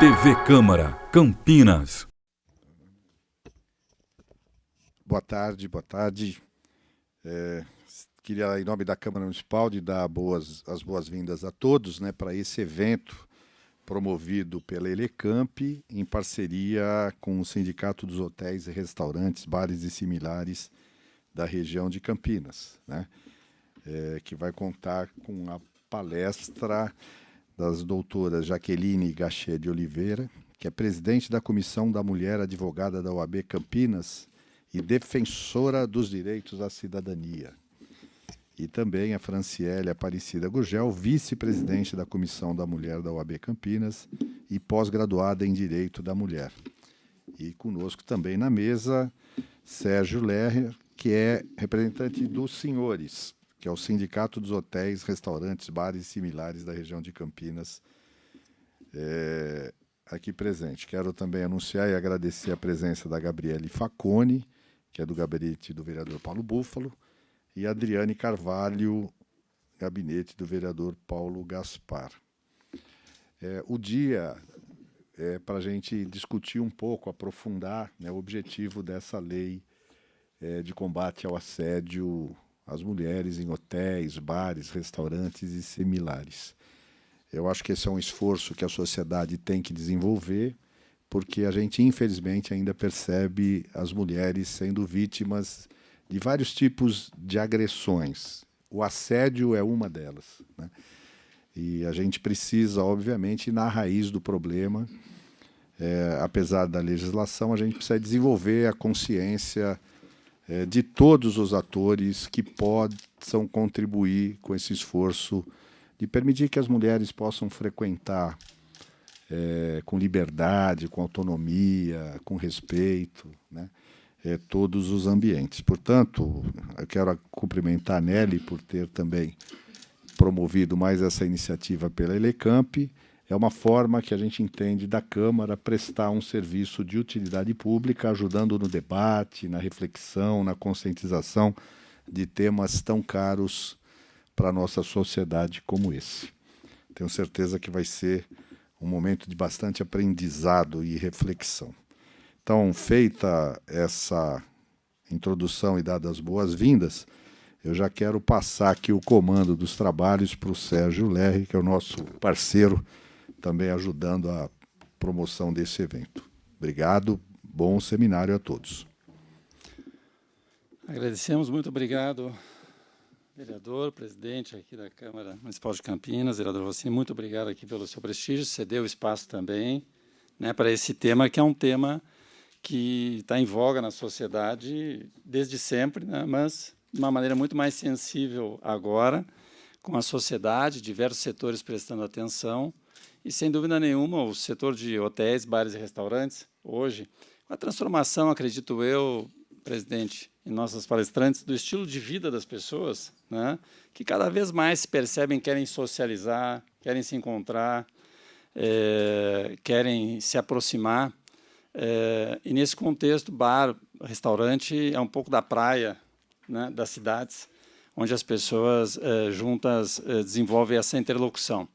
TV Câmara, Campinas. Boa tarde, boa tarde. Queria, em nome da Câmara Municipal, de dar as boas-vindas a todos, né, para esse evento promovido pela Elecamp, em parceria com o Sindicato dos Hotéis e Restaurantes, Bares e Similares da região de Campinas, né, que vai contar com a palestra das doutoras Jaqueline Gachet de Oliveira, que é presidente da Comissão da Mulher, advogada da OAB Campinas e defensora dos direitos à cidadania. E também a Franciele Aparecida Gurgel, vice-presidente da Comissão da Mulher da OAB Campinas e pós-graduada em Direito da Mulher. E conosco também na mesa, Sérgio Lerrer, que é representante dos senhores, que é o Sindicato dos Hotéis, Restaurantes, Bares e Similares da região de Campinas, aqui presente. Quero também anunciar e agradecer a presença da Gabriele Facone, que é do gabinete do vereador Paulo Búfalo, e Adriane Carvalho, gabinete do vereador Paulo Gaspar. O dia é para a gente discutir um pouco, aprofundar, né, o objetivo dessa lei de combate ao assédio às mulheres em hotéis, bares, restaurantes e similares. Eu acho que esse é um esforço que a sociedade tem que desenvolver, porque a gente, infelizmente, ainda percebe as mulheres sendo vítimas de vários tipos de agressões. O assédio é uma delas, né? E a gente precisa, obviamente, ir na raiz do problema. Apesar da legislação, a gente precisa desenvolver a consciência de todos os atores que possam contribuir com esse esforço de permitir que as mulheres possam frequentar com liberdade, com autonomia, com respeito, né, todos os ambientes. Portanto, eu quero cumprimentar a Nelly por ter também promovido mais essa iniciativa pela Elecamp. É uma forma que a gente entende da Câmara prestar um serviço de utilidade pública, ajudando no debate, na reflexão, na conscientização de temas tão caros para a nossa sociedade como esse. Tenho certeza que vai ser um momento de bastante aprendizado e reflexão. Então, feita essa introdução e dadas as boas-vindas, eu já quero passar aqui o comando dos trabalhos para o Sérgio Lerre, que é o nosso parceiro, também ajudando a promoção desse evento. Obrigado, bom seminário a todos. Agradecemos, muito obrigado, vereador, presidente aqui da Câmara Municipal de Campinas, vereador Rossini, muito obrigado aqui pelo seu prestígio, cedeu o espaço também, né, para esse tema, que é um tema que está em voga na sociedade desde sempre, né, mas de uma maneira muito mais sensível agora, com a sociedade, diversos setores prestando atenção, e, sem dúvida nenhuma, o setor de hotéis, bares e restaurantes, hoje, com a transformação, acredito eu, presidente, e nossas palestrantes, do estilo de vida das pessoas, né, que cada vez mais se percebem, querem socializar, querem se encontrar, querem se aproximar. E, nesse contexto, bar, restaurante é um pouco da praia, né, das cidades, onde as pessoas juntas desenvolvem essa interlocução.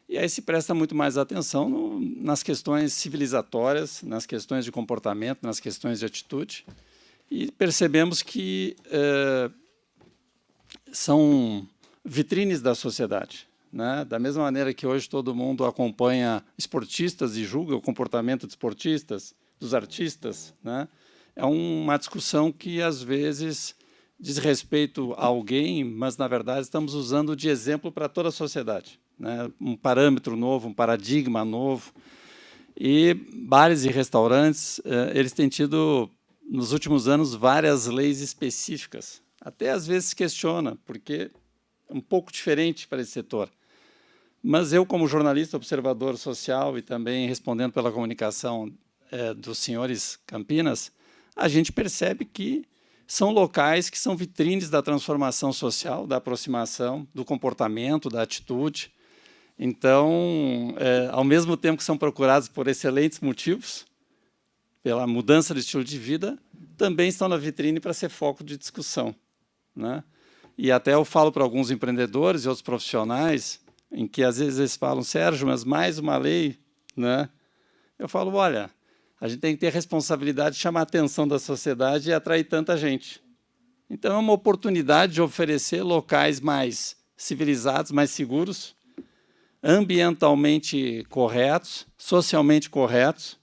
E aí se presta muito mais atenção nas questões civilizatórias, nas questões de comportamento, nas questões de atitude, e percebemos que são vitrines da sociedade, né? Da mesma maneira que hoje todo mundo acompanha esportistas e julga o comportamento de esportistas, dos artistas, né? É uma discussão que, às vezes, diz respeito a alguém, mas, na verdade, estamos usando de exemplo para toda a sociedade, né? Um parâmetro novo, um paradigma novo. E bares e restaurantes, eles têm tido, nos últimos anos, várias leis específicas. Até, às vezes, questiona, porque é um pouco diferente para esse setor. Mas eu, como jornalista, observador social e também respondendo pela comunicação dos senhores Campinas, a gente percebe que são locais que são vitrines da transformação social, da aproximação, do comportamento, da atitude. Então, ao mesmo tempo que são procurados por excelentes motivos, pela mudança de estilo de vida, também estão na vitrine para ser foco de discussão, né? E até eu falo para alguns empreendedores e outros profissionais, em que às vezes eles falam, Sérgio, mas mais uma lei, né? eu falo, olha, a gente tem que ter a responsabilidade de chamar a atenção da sociedade e atrair tanta gente. Então, é uma oportunidade de oferecer locais mais civilizados, mais seguros, ambientalmente corretos, socialmente corretos,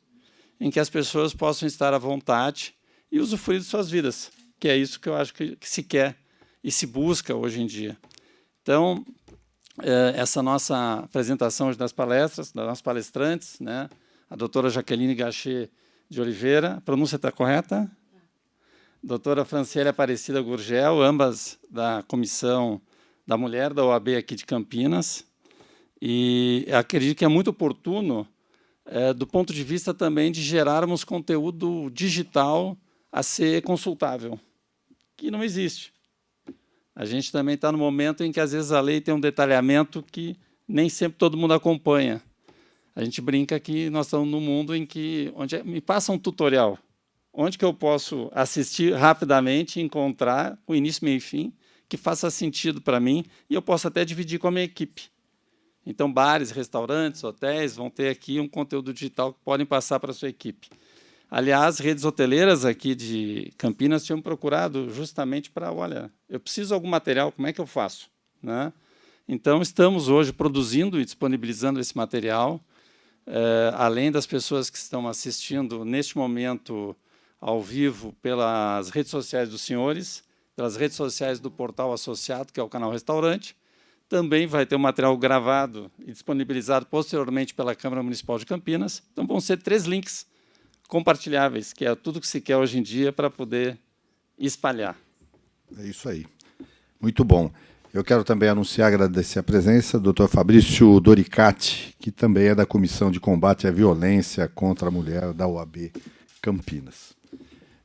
em que as pessoas possam estar à vontade e usufruir de suas vidas, que é isso que eu acho que se quer e se busca hoje em dia. Então, essa nossa apresentação hoje das palestras, das nossas palestrantes, né? A doutora Jaqueline Gachet de Oliveira, a pronúncia está correta? Doutora Franciele Aparecida Gurgel, ambas da Comissão da Mulher da OAB aqui de Campinas. E acredito que é muito oportuno, do ponto de vista também de gerarmos conteúdo digital a ser consultável, que não existe. A gente também está no momento em que, às vezes, a lei tem um detalhamento que nem sempre todo mundo acompanha. A gente brinca que nós estamos num mundo em que me passa um tutorial. Onde que eu posso assistir rapidamente e encontrar o início, meio e fim, que faça sentido para mim, e eu posso até dividir com a minha equipe. Então, bares, restaurantes, hotéis vão ter aqui um conteúdo digital que podem passar para a sua equipe. Aliás, redes hoteleiras aqui de Campinas tinham procurado justamente para, olha, eu preciso de algum material, como é que eu faço? Né? Então, estamos hoje produzindo e disponibilizando esse material, além das pessoas que estão assistindo neste momento ao vivo pelas redes sociais dos senhores, pelas redes sociais do portal associado, que é o canal Restaurante. Também vai ter um material gravado e disponibilizado posteriormente pela Câmara Municipal de Campinas. Então, vão ser 3 links compartilháveis, que é tudo que se quer hoje em dia para poder espalhar. É isso aí. Muito bom. Eu quero também anunciar, agradecer a presença do Dr. Fabrício Doricati, que também é da Comissão de Combate à Violência contra a Mulher da OAB Campinas.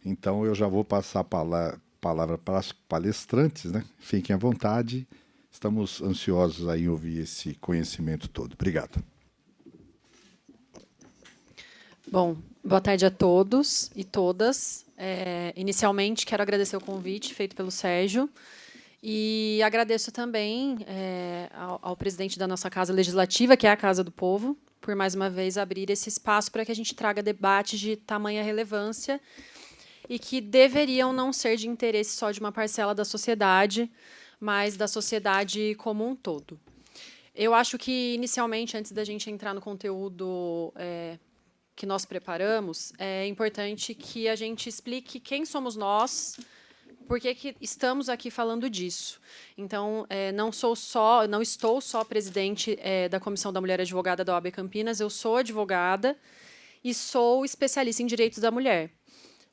Então, eu já vou passar a palavra para as palestrantes, né? Fiquem à vontade. Estamos ansiosos em ouvir esse conhecimento todo. Obrigado. Bom, boa tarde a todos e todas. Inicialmente, quero agradecer o convite feito pelo Sérgio e agradeço também ao presidente da nossa Casa Legislativa, que é a Casa do Povo, por mais uma vez abrir esse espaço para que a gente traga debates de tamanha relevância e que deveriam não ser de interesse só de uma parcela da sociedade, mas da sociedade como um todo. Eu acho que, inicialmente, antes da gente entrar no conteúdo que nós preparamos, é importante que a gente explique quem somos nós, por que estamos aqui falando disso. Então, não estou só presidente da Comissão da Mulher Advogada da OAB Campinas, eu sou advogada e sou especialista em direitos da mulher,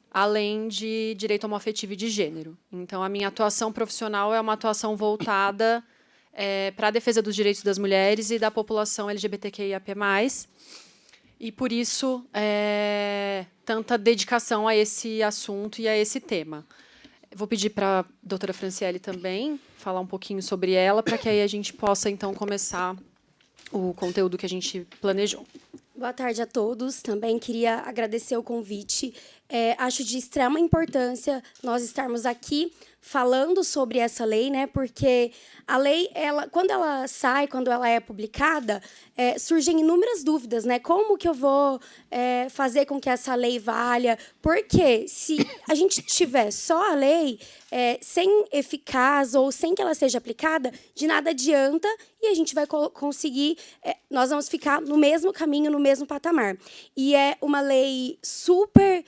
além de direito homoafetivo e de gênero. Então, a minha atuação profissional é uma atuação voltada para a defesa dos direitos das mulheres e da população LGBTQIAP+, e, por isso, tanta dedicação a esse assunto e a esse tema. Vou pedir para a doutora Franciele também falar um pouquinho sobre ela, para que aí a gente possa, então, começar o conteúdo que a gente planejou. Boa tarde a todos. Também queria agradecer o convite. Acho de extrema importância nós estarmos aqui falando sobre essa lei, né? Porque a lei, quando ela sai, quando ela é publicada, surgem inúmeras dúvidas, né? Como que eu vou fazer com que essa lei valha? Porque se a gente tiver só a lei sem eficaz ou sem que ela seja aplicada, de nada adianta e a gente vai conseguir, nós vamos ficar no mesmo caminho, no mesmo patamar. E é uma lei super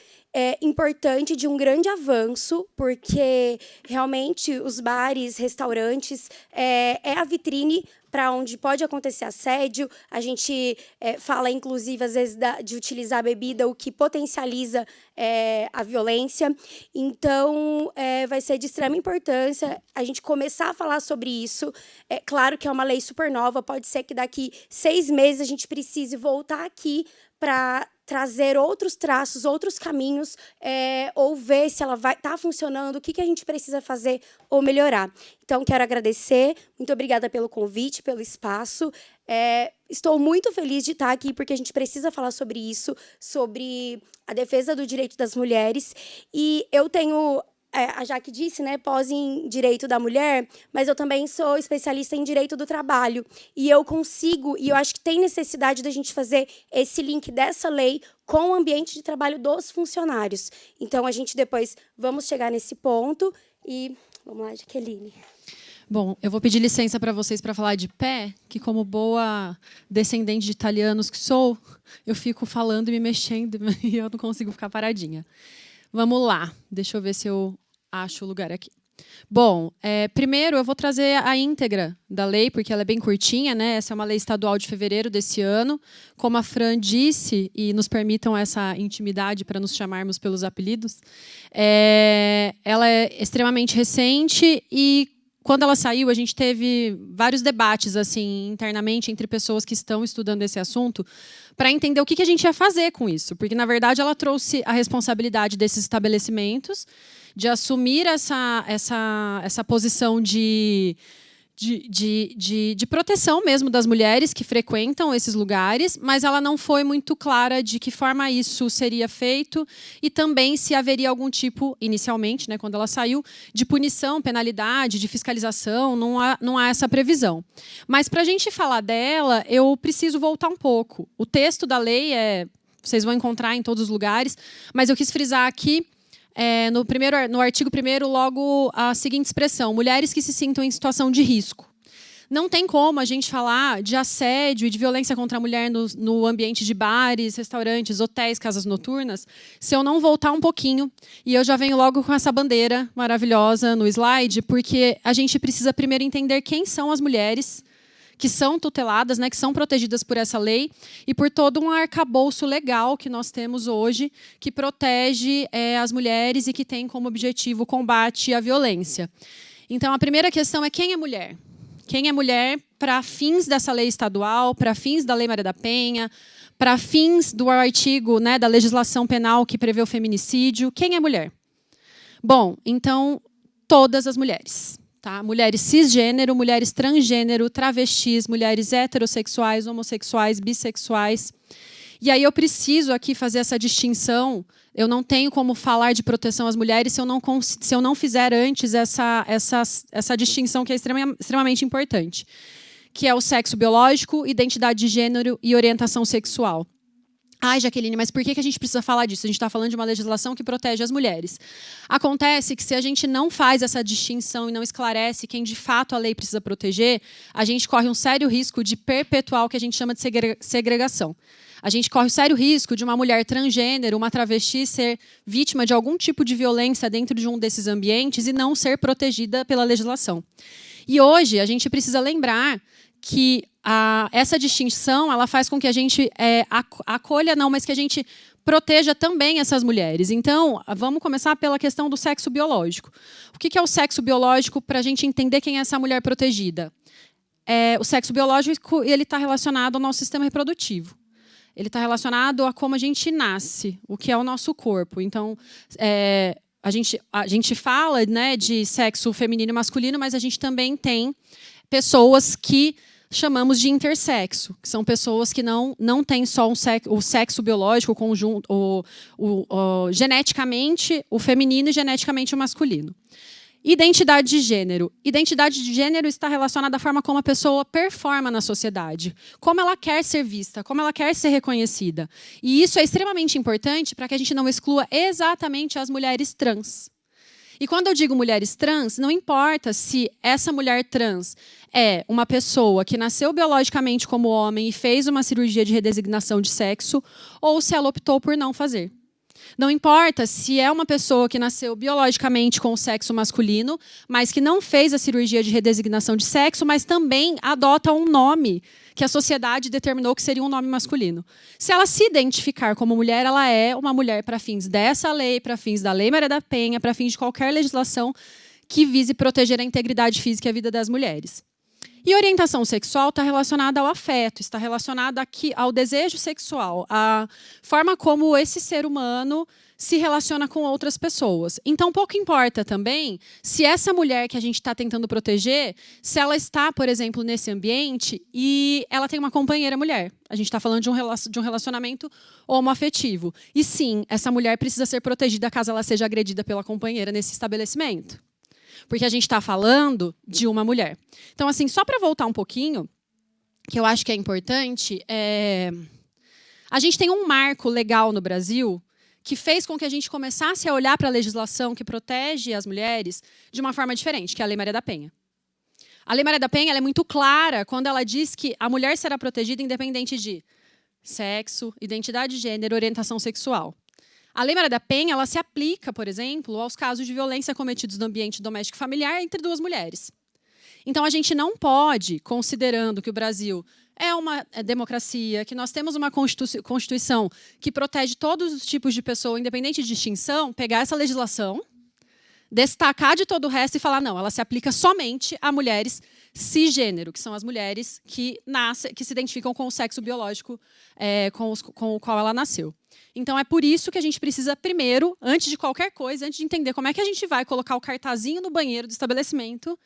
importante, de um grande avanço, porque realmente os bares, restaurantes, é a vitrine para onde pode acontecer assédio. A gente fala, inclusive, às vezes, de utilizar a bebida, o que potencializa a violência. Então, vai ser de extrema importância a gente começar a falar sobre isso. É claro que é uma lei super nova, pode ser que daqui 6 meses a gente precise voltar aqui para trazer outros traços, outros caminhos, ou ver se ela está funcionando, o que a gente precisa fazer ou melhorar. Então, quero agradecer, muito obrigada pelo convite, pelo espaço. Estou muito feliz de estar aqui, porque a gente precisa falar sobre isso, sobre a defesa do direito das mulheres. E eu tenho a Jaque disse, né, pós em Direito da Mulher, mas eu também sou especialista em Direito do Trabalho. E eu consigo, e eu acho que tem necessidade da gente fazer esse link dessa lei com o ambiente de trabalho dos funcionários. Então, a gente depois vamos chegar nesse ponto. E vamos lá, Jaqueline. Bom, eu vou pedir licença para vocês para falar de pé, que como boa descendente de italianos que sou, eu fico falando e me mexendo e eu não consigo ficar paradinha. Vamos lá, deixa eu ver se eu acho o lugar aqui. Bom, primeiro eu vou trazer a íntegra da lei, porque ela é bem curtinha, né? Essa é uma lei estadual de fevereiro desse ano. Como a Fran disse, e nos permitam essa intimidade para nos chamarmos pelos apelidos, ela é extremamente recente e quando ela saiu, a gente teve vários debates assim internamente entre pessoas que estão estudando esse assunto para entender o que a gente ia fazer com isso. Porque, na verdade, ela trouxe a responsabilidade desses estabelecimentos de assumir essa posição de proteção mesmo das mulheres que frequentam esses lugares, mas ela não foi muito clara de que forma isso seria feito e também se haveria algum tipo, inicialmente, né, quando ela saiu, de punição, penalidade, de fiscalização, não há essa previsão. Mas, para a gente falar dela, eu preciso voltar um pouco. O texto da lei vocês vão encontrar em todos os lugares, mas eu quis frisar aqui, no artigo 1º, logo a seguinte expressão: mulheres que se sintam em situação de risco. Não tem como a gente falar de assédio e de violência contra a mulher no ambiente de bares, restaurantes, hotéis, casas noturnas, se eu não voltar um pouquinho. E eu já venho logo com essa bandeira maravilhosa no slide, porque a gente precisa primeiro entender quem são as mulheres que são tuteladas, né, que são protegidas por essa lei e por todo um arcabouço legal que nós temos hoje, que protege as mulheres e que tem como objetivo o combate à violência. Então, a primeira questão é: quem é mulher? Quem é mulher para fins dessa lei estadual, para fins da Lei Maria da Penha, para fins do artigo, né, da legislação penal que prevê o feminicídio? Quem é mulher? Bom, então, todas as mulheres. Tá? Mulheres cisgênero, mulheres transgênero, travestis, mulheres heterossexuais, homossexuais, bissexuais. E aí eu preciso aqui fazer essa distinção. Eu não tenho como falar de proteção às mulheres se eu não fizer antes essa distinção que é extremamente importante, que é o sexo biológico, identidade de gênero e orientação sexual. Ai, Jaqueline, mas por que a gente precisa falar disso? A gente está falando de uma legislação que protege as mulheres. Acontece que, se a gente não faz essa distinção e não esclarece quem, de fato, a lei precisa proteger, a gente corre um sério risco de perpetuar o que a gente chama de segregação. A gente corre o sério risco de uma mulher transgênero, uma travesti, ser vítima de algum tipo de violência dentro de um desses ambientes e não ser protegida pela legislação. E hoje a gente precisa lembrar que essa distinção ela faz com que a gente acolha, não, mas que a gente proteja também essas mulheres. Então, vamos começar pela questão do sexo biológico. O que é o sexo biológico para a gente entender quem é essa mulher protegida? O sexo biológico está relacionado ao nosso sistema reprodutivo. Ele está relacionado a como a gente nasce, o que é o nosso corpo. Então, a gente fala, né, de sexo feminino e masculino, mas a gente também tem pessoas que chamamos de intersexo, que são pessoas que não têm só o sexo biológico, o conjunto, geneticamente o feminino e geneticamente o masculino. Identidade de gênero. Identidade de gênero está relacionada à forma como a pessoa performa na sociedade, como ela quer ser vista, como ela quer ser reconhecida. E isso é extremamente importante para que a gente não exclua exatamente as mulheres trans. E quando eu digo mulheres trans, não importa se essa mulher trans é uma pessoa que nasceu biologicamente como homem e fez uma cirurgia de redesignação de sexo, ou se ela optou por não fazer. Não importa se é uma pessoa que nasceu biologicamente com o sexo masculino, mas que não fez a cirurgia de redesignação de sexo, mas também adota um nome que a sociedade determinou que seria um nome masculino. Se ela se identificar como mulher, ela é uma mulher para fins dessa lei, para fins da Lei Maria da Penha, para fins de qualquer legislação que vise proteger a integridade física e a vida das mulheres. E orientação sexual está relacionada ao afeto, está relacionada aqui ao desejo sexual, à forma como esse ser humano se relaciona com outras pessoas. Então, pouco importa também se essa mulher que a gente está tentando proteger, se ela está, por exemplo, nesse ambiente e ela tem uma companheira mulher. A gente está falando de um relacionamento homoafetivo. E sim, essa mulher precisa ser protegida caso ela seja agredida pela companheira nesse estabelecimento. Porque a gente está falando de uma mulher. Então, assim, só para voltar um pouquinho, que eu acho que é importante, a gente tem um marco legal no Brasil que fez com que a gente começasse a olhar para a legislação que protege as mulheres de uma forma diferente, que é a Lei Maria da Penha. A Lei Maria da Penha ela é muito clara quando ela diz que a mulher será protegida independente de sexo, identidade de gênero, orientação sexual. A Lei Maria da Penha ela se aplica, por exemplo, aos casos de violência cometidos no ambiente doméstico e familiar entre duas mulheres. Então, a gente não pode, considerando que o Brasil é uma democracia, que nós temos uma Constituição que protege todos os tipos de pessoa, independente de distinção, pegar essa legislação, destacar de todo o resto e falar, não, ela se aplica somente a mulheres cisgênero, que são as mulheres que se identificam com o sexo biológico com o qual ela nasceu. Então, é por isso que a gente precisa, primeiro, antes de qualquer coisa, antes de entender como é que a gente vai colocar o cartazinho no banheiro do estabelecimento,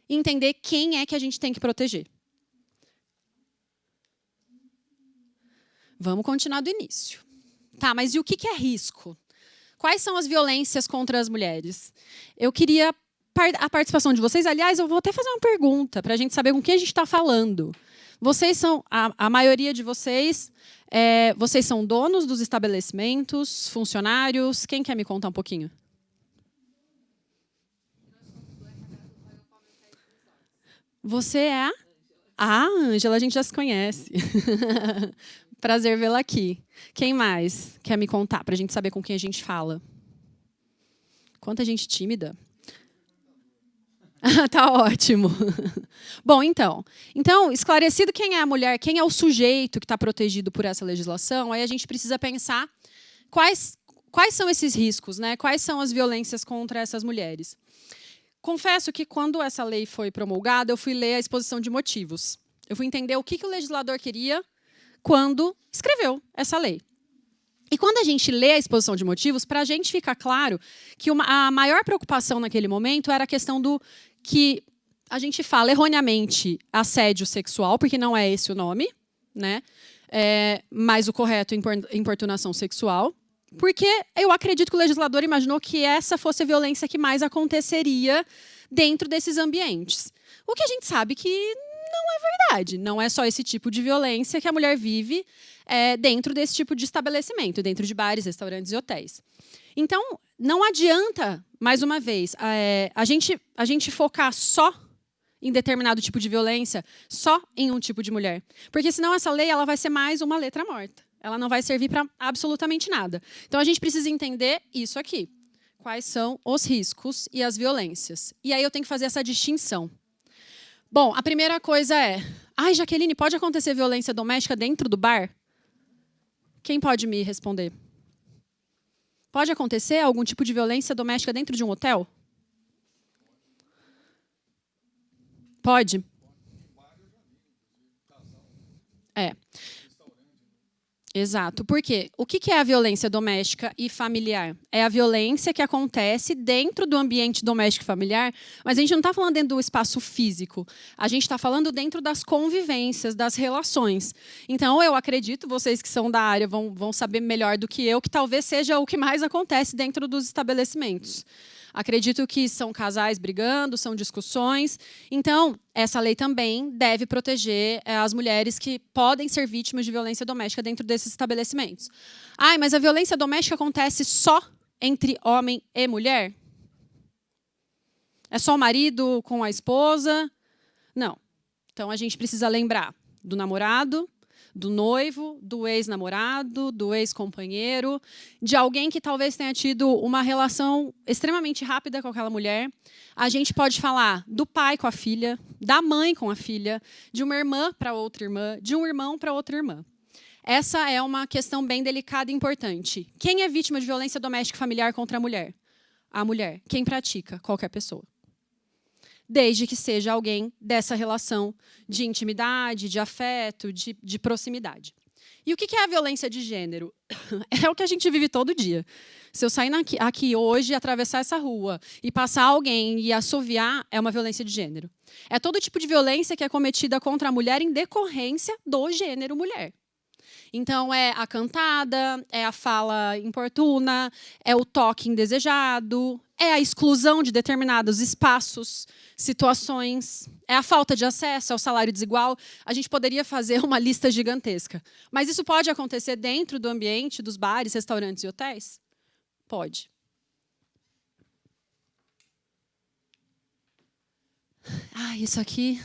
entender quem é que a gente tem que proteger. Vamos continuar do início. Tá, mas e o que é risco? Quais são as violências contra as mulheres? Eu queria a participação de vocês. Aliás, eu vou até fazer uma pergunta para a gente saber com quem a gente está falando. Vocês são, a maioria de vocês, vocês são donos dos estabelecimentos, funcionários? Quem quer me contar um pouquinho? Você é a Ângela, a gente já se conhece. Prazer vê-la aqui. Quem mais quer me contar, para a gente saber com quem a gente fala? Quanta gente tímida. Tá ótimo. Bom, então, esclarecido quem é a mulher, quem é o sujeito que está protegido por essa legislação, aí a gente precisa pensar quais são esses riscos, né? Quais são as violências contra essas mulheres. Confesso que, quando essa lei foi promulgada, eu fui ler a exposição de motivos. Eu fui entender o que o legislador queria quando escreveu essa lei. E quando a gente lê a exposição de motivos, para a gente fica claro que a maior preocupação naquele momento era a questão do que a gente fala erroneamente assédio sexual, porque não é esse o nome, né? Mas o correto é importunação sexual, porque eu acredito que o legislador imaginou que essa fosse a violência que mais aconteceria dentro desses ambientes. O que a gente sabe que não é verdade. Não é só esse tipo de violência que a mulher vive dentro desse tipo de estabelecimento, dentro de bares, restaurantes e hotéis. Então, não adianta, mais uma vez, a gente focar só em determinado tipo de violência, só em um tipo de mulher. Porque, senão, essa lei ela vai ser mais uma letra morta. Ela não vai servir para absolutamente nada. Então, a gente precisa entender isso aqui. Quais são os riscos e as violências. E aí eu tenho que fazer essa distinção. Bom, a primeira coisa é... Ai, Jaqueline, pode acontecer violência doméstica dentro do bar? Quem pode me responder? Pode acontecer algum tipo de violência doméstica dentro de um hotel? Pode? Exato. Por quê? O que é a violência doméstica e familiar? É a violência que acontece dentro do ambiente doméstico e familiar, mas a gente não está falando dentro do espaço físico. A gente está falando dentro das convivências, das relações. Então, eu acredito, vocês que são da área vão saber melhor do que eu, que talvez seja o que mais acontece dentro dos estabelecimentos. Acredito que são casais brigando, são discussões. Então, essa lei também deve proteger as mulheres que podem ser vítimas de violência doméstica dentro desses estabelecimentos. Ai, mas a violência doméstica acontece só entre homem e mulher? É só o marido com a esposa? Não. Então, a gente precisa lembrar do namorado, do noivo, do ex-namorado, do ex-companheiro, de alguém que talvez tenha tido uma relação extremamente rápida com aquela mulher. A gente pode falar do pai com a filha, da mãe com a filha, de uma irmã para outra irmã, de um irmão para outra irmã. Essa é uma questão bem delicada e importante. Quem é vítima de violência doméstica e familiar contra a mulher? A mulher. Quem pratica? Qualquer pessoa. desde que seja alguém dessa relação de intimidade, de afeto, de proximidade. E o que é a violência de gênero? É o que a gente vive todo dia. Se eu sair aqui hoje, atravessar essa rua e passar alguém e assoviar, é uma violência de gênero. É todo tipo de violência que é cometida contra a mulher em decorrência do gênero mulher. Então, é a cantada, é a fala importuna, é o toque indesejado, é a exclusão de determinados espaços, situações, é a falta de acesso ao salário desigual. A gente poderia fazer uma lista gigantesca. Mas isso pode acontecer dentro do ambiente dos bares, restaurantes e hotéis? Pode. Isso aqui...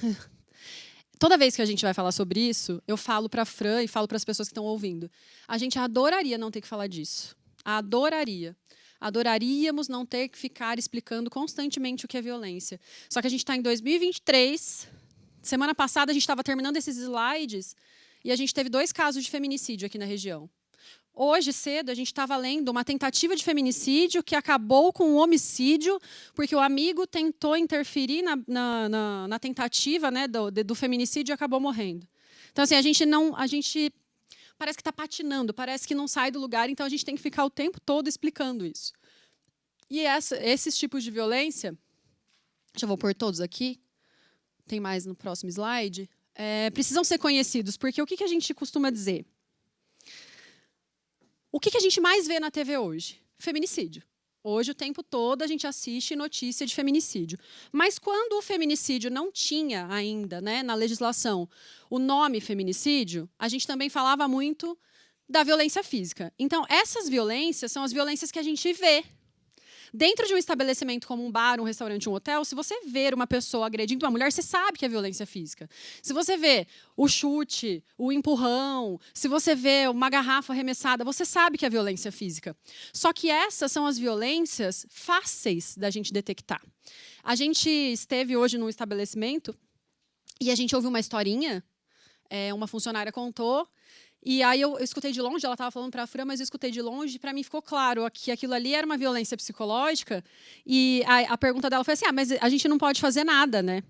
Toda vez que a gente vai falar sobre isso, eu falo para a Fran e falo para as pessoas que estão ouvindo. A gente adoraria não ter que falar disso. Adoraria. Adoraríamos não ter que ficar explicando constantemente o que é violência. Só que a gente está em 2023. Semana passada, a gente estava terminando esses slides e a gente teve 2 casos de feminicídio aqui na região. Hoje, cedo, a gente estava lendo uma tentativa de feminicídio que acabou com um homicídio, porque o amigo tentou interferir na tentativa, né, do feminicídio e acabou morrendo. Então, assim, a gente parece que está patinando, parece que não sai do lugar, então a gente tem que ficar o tempo todo explicando isso. E esses tipos de violência, já vou pôr todos aqui, tem mais no próximo slide, precisam ser conhecidos, porque o que a gente costuma dizer? O que a gente mais vê na TV hoje? Feminicídio. Hoje, o tempo todo, a gente assiste notícia de feminicídio. Mas quando o feminicídio não tinha ainda, né, na legislação, o nome feminicídio, a gente também falava muito da violência física. Então, essas violências são as violências que a gente vê. Dentro de um estabelecimento como um bar, um restaurante, um hotel, se você ver uma pessoa agredindo uma mulher, você sabe que é violência física. Se você vê o chute, o empurrão, se você vê uma garrafa arremessada, você sabe que é violência física. Só que essas são as violências fáceis da gente detectar. A gente esteve hoje num estabelecimento e a gente ouviu uma historinha, uma funcionária contou. E aí eu escutei de longe, ela estava falando para a Fran, mas eu escutei de longe, e para mim ficou claro que aquilo ali era uma violência psicológica. E a pergunta dela foi assim, mas a gente não pode fazer nada, né?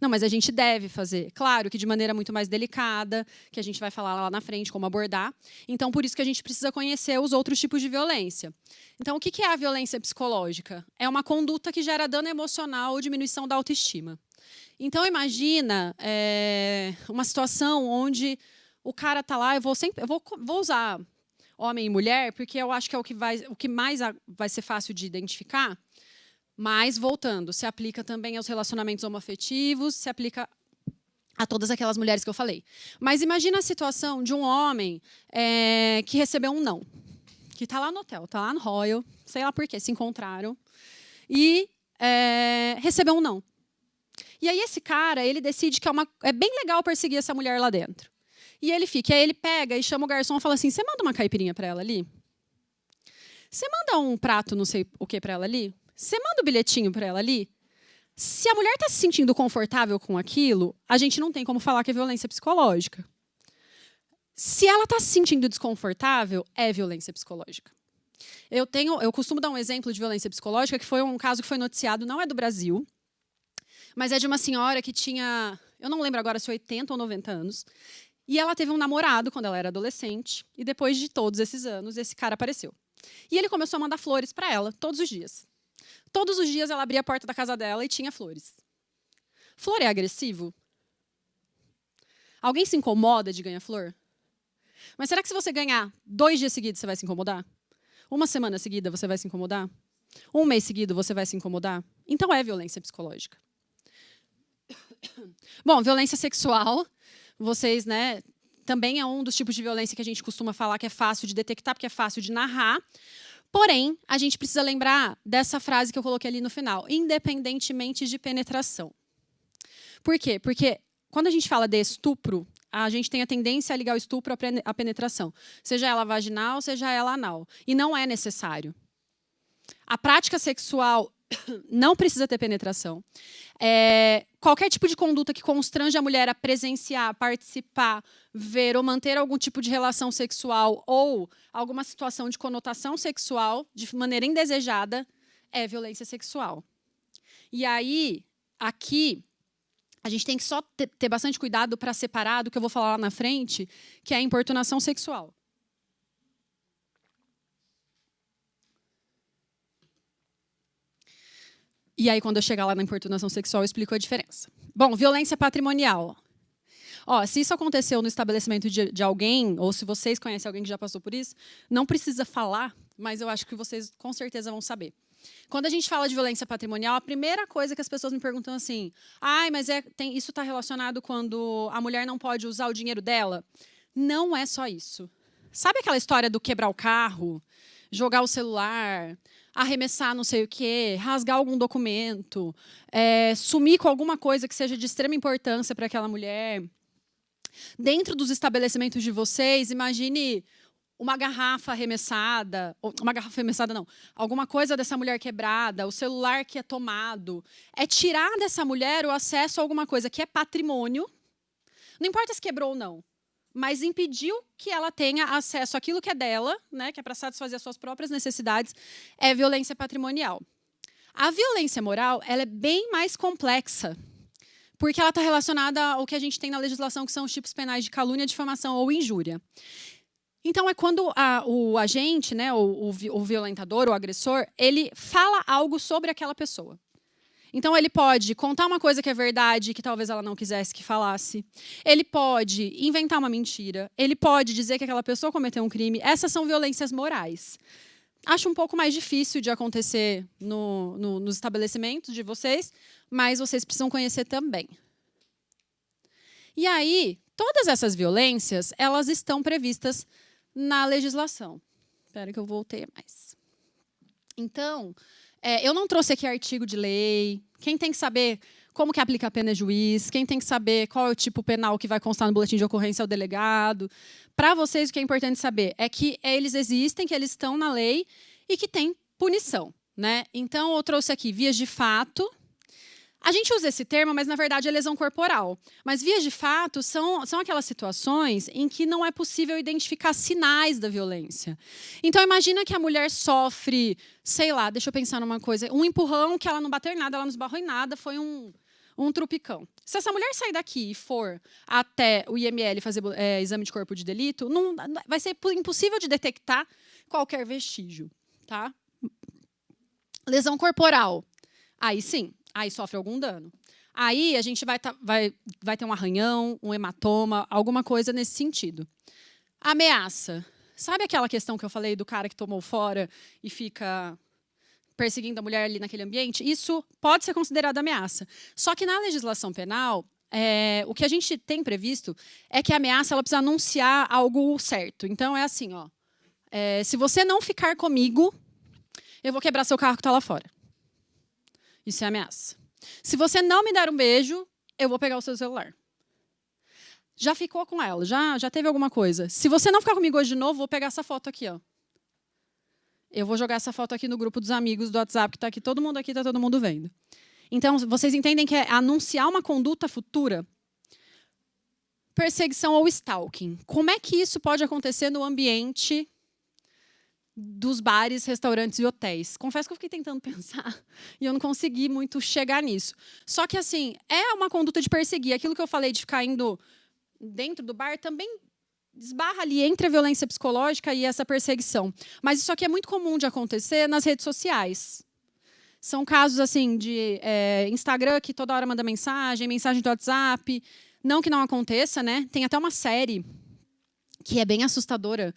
Não, mas a gente deve fazer. Claro que de maneira muito mais delicada, que a gente vai falar lá na frente como abordar. Então, por isso que a gente precisa conhecer os outros tipos de violência. Então, o que é a violência psicológica? É uma conduta que gera dano emocional ou diminuição da autoestima. Então, imagina uma situação onde o cara está lá, eu vou usar homem e mulher, porque eu acho que é o que mais vai ser fácil de identificar. Mas, voltando, se aplica também aos relacionamentos homoafetivos, se aplica a todas aquelas mulheres que eu falei. Mas imagina a situação de um homem que recebeu um não. Que está lá no hotel, está lá no Royal, sei lá por quê, se encontraram. E recebeu um não. E aí esse cara, ele decide que é bem legal perseguir essa mulher lá dentro. E aí ele pega e chama o garçom e fala assim, você manda uma caipirinha para ela ali? Você manda um prato não sei o que para ela ali? Você manda um bilhetinho para ela ali? Se a mulher está se sentindo confortável com aquilo, a gente não tem como falar que é violência psicológica. Se ela está se sentindo desconfortável, é violência psicológica. Eu costumo dar um exemplo de violência psicológica, que foi um caso que foi noticiado, não é do Brasil, mas é de uma senhora que tinha, eu não lembro agora se 80 ou 90 anos, e ela teve um namorado quando ela era adolescente, e depois de todos esses anos, esse cara apareceu. E ele começou a mandar flores para ela, todos os dias. Todos os dias ela abria a porta da casa dela e tinha flores. Flor é agressivo? Alguém se incomoda de ganhar flor? Mas será que se você ganhar 2 dias seguidos, você vai se incomodar? 1 semana seguida, você vai se incomodar? 1 mês seguido, você vai se incomodar? Então é violência psicológica. Bom, violência sexual, vocês, né, também é um dos tipos de violência que a gente costuma falar que é fácil de detectar, porque é fácil de narrar. Porém, a gente precisa lembrar dessa frase que eu coloquei ali no final, independentemente de penetração. Por quê? Porque quando a gente fala de estupro, a gente tem a tendência a ligar o estupro à penetração, seja ela vaginal, seja ela anal. E não é necessário. A prática sexual não precisa ter penetração. Qualquer tipo de conduta que constrange a mulher a presenciar, participar, ver ou manter algum tipo de relação sexual ou alguma situação de conotação sexual de maneira indesejada é violência sexual. E aí, aqui a gente tem que só ter bastante cuidado para separar do que eu vou falar lá na frente, que é a importunação sexual. E aí, quando eu chegar lá na importunação sexual, eu explico a diferença. Bom, violência patrimonial. Ó, se isso aconteceu no estabelecimento de alguém, ou se vocês conhecem alguém que já passou por isso, não precisa falar, mas eu acho que vocês com certeza vão saber. Quando a gente fala de violência patrimonial, a primeira coisa que as pessoas me perguntam assim, mas isso está relacionado quando a mulher não pode usar o dinheiro dela? Não é só isso. Sabe aquela história do quebrar o carro, jogar o celular, arremessar não sei o quê, rasgar algum documento, sumir com alguma coisa que seja de extrema importância para aquela mulher? Dentro dos estabelecimentos de vocês, imagine uma garrafa arremessada, não, alguma coisa dessa mulher quebrada, o celular que é tomado. É tirar dessa mulher o acesso a alguma coisa que é patrimônio, não importa se quebrou ou não, mas impediu que ela tenha acesso àquilo que é dela, né, que é para satisfazer as suas próprias necessidades, é violência patrimonial. A violência moral, ela é bem mais complexa, porque ela está relacionada ao que a gente tem na legislação, que são os tipos penais de calúnia, difamação ou injúria. Então, é quando o agente, né, o violentador, o agressor, ele fala algo sobre aquela pessoa. Então, ele pode contar uma coisa que é verdade, que talvez ela não quisesse que falasse. Ele pode inventar uma mentira. Ele pode dizer que aquela pessoa cometeu um crime. Essas são violências morais. Acho um pouco mais difícil de acontecer nos estabelecimentos de vocês, mas vocês precisam conhecer também. E aí, todas essas violências, elas estão previstas na legislação. Espera que eu voltei mais. Então, eu não trouxe aqui artigo de lei. Quem tem que saber como que aplica a pena é juiz. Quem tem que saber qual é o tipo penal que vai constar no boletim de ocorrência é o delegado. Para vocês, o que é importante saber é que eles existem, que eles estão na lei e que tem punição, né? Então, eu trouxe aqui vias de fato. A gente usa esse termo, mas, na verdade, é lesão corporal. Mas vias de fato são aquelas situações em que não é possível identificar sinais da violência. Então, imagina que a mulher sofre, sei lá, deixa eu pensar numa coisa, um empurrão que ela não bateu em nada, ela não esbarrou em nada, foi um trupicão. Se essa mulher sair daqui e for até o IML fazer exame de corpo de delito, vai ser impossível de detectar qualquer vestígio. Tá? Lesão corporal. Aí sim. Aí sofre algum dano. Aí a gente vai ter um arranhão, um hematoma, alguma coisa nesse sentido. Ameaça. Sabe aquela questão que eu falei do cara que tomou fora e fica perseguindo a mulher ali naquele ambiente? Isso pode ser considerado ameaça. Só que na legislação penal, o que a gente tem previsto é que a ameaça ela precisa anunciar algo certo. Então, é assim, ó. Se você não ficar comigo, eu vou quebrar seu carro que está lá fora. Isso é ameaça. Se você não me der um beijo, eu vou pegar o seu celular. Já ficou com ela, já teve alguma coisa. Se você não ficar comigo hoje de novo, vou pegar essa foto aqui, ó. Eu vou jogar essa foto aqui no grupo dos amigos do WhatsApp, que está aqui, todo mundo aqui, está todo mundo vendo. Então, vocês entendem que é anunciar uma conduta futura? Perseguição ou stalking. Como é que isso pode acontecer no ambiente dos bares, restaurantes e hotéis? Confesso que eu fiquei tentando pensar e eu não consegui muito chegar nisso. Só que, assim, é uma conduta de perseguir. Aquilo que eu falei de ficar indo dentro do bar também esbarra ali entre a violência psicológica e essa perseguição. Mas isso aqui é muito comum de acontecer nas redes sociais. São casos, assim, de Instagram que toda hora manda mensagem do WhatsApp. Não que não aconteça, né? Tem até uma série que é bem assustadora.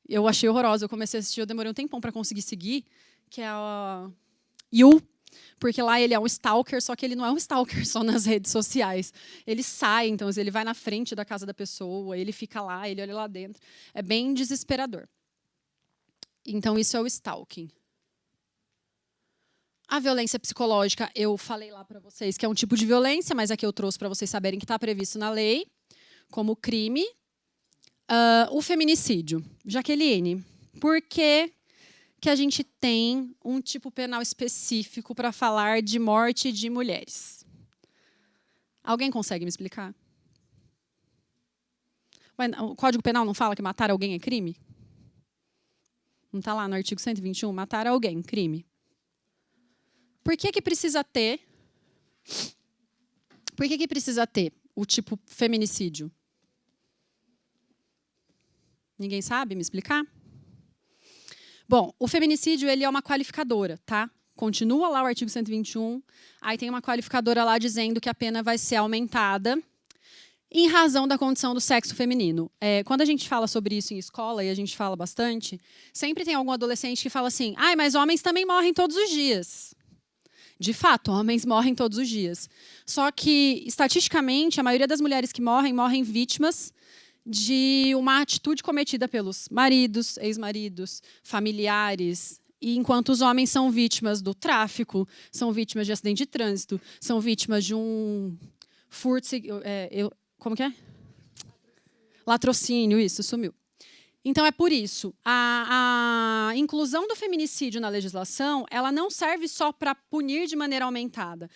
Eu achei horrorosa, eu comecei a assistir, eu demorei um tempão para conseguir seguir, que é a You, porque lá ele é um stalker, só que ele não é um stalker só nas redes sociais. Ele sai, então ele vai na frente da casa da pessoa, ele fica lá, ele olha lá dentro. É bem desesperador. Então, isso é o stalking. A violência psicológica, eu falei lá para vocês que é um tipo de violência, mas aqui eu trouxe para vocês saberem que está previsto na lei como crime. O feminicídio. Jaqueline, por que a gente tem um tipo penal específico para falar de morte de mulheres? Alguém consegue me explicar? O Código Penal não fala que matar alguém é crime? Não está lá no artigo 121? Matar alguém, crime. Por que precisa ter Por que precisa ter o tipo feminicídio? Ninguém sabe me explicar? Bom, o feminicídio ele é uma qualificadora, tá? Continua lá o artigo 121, aí tem uma qualificadora lá dizendo que a pena vai ser aumentada em razão da condição do sexo feminino. Quando a gente fala sobre isso em escola, e a gente fala bastante, sempre tem algum adolescente que fala assim, mas homens também morrem todos os dias. De fato, homens morrem todos os dias. Só que, estatisticamente, a maioria das mulheres que morrem vítimas de uma atitude cometida pelos maridos, ex-maridos, familiares, e enquanto os homens são vítimas do tráfico, são vítimas de acidente de trânsito, são vítimas de um furto... como que é? Latrocínio, isso, sumiu. Então, é por isso. A inclusão do feminicídio na legislação, ela não serve só para punir de maneira aumentada.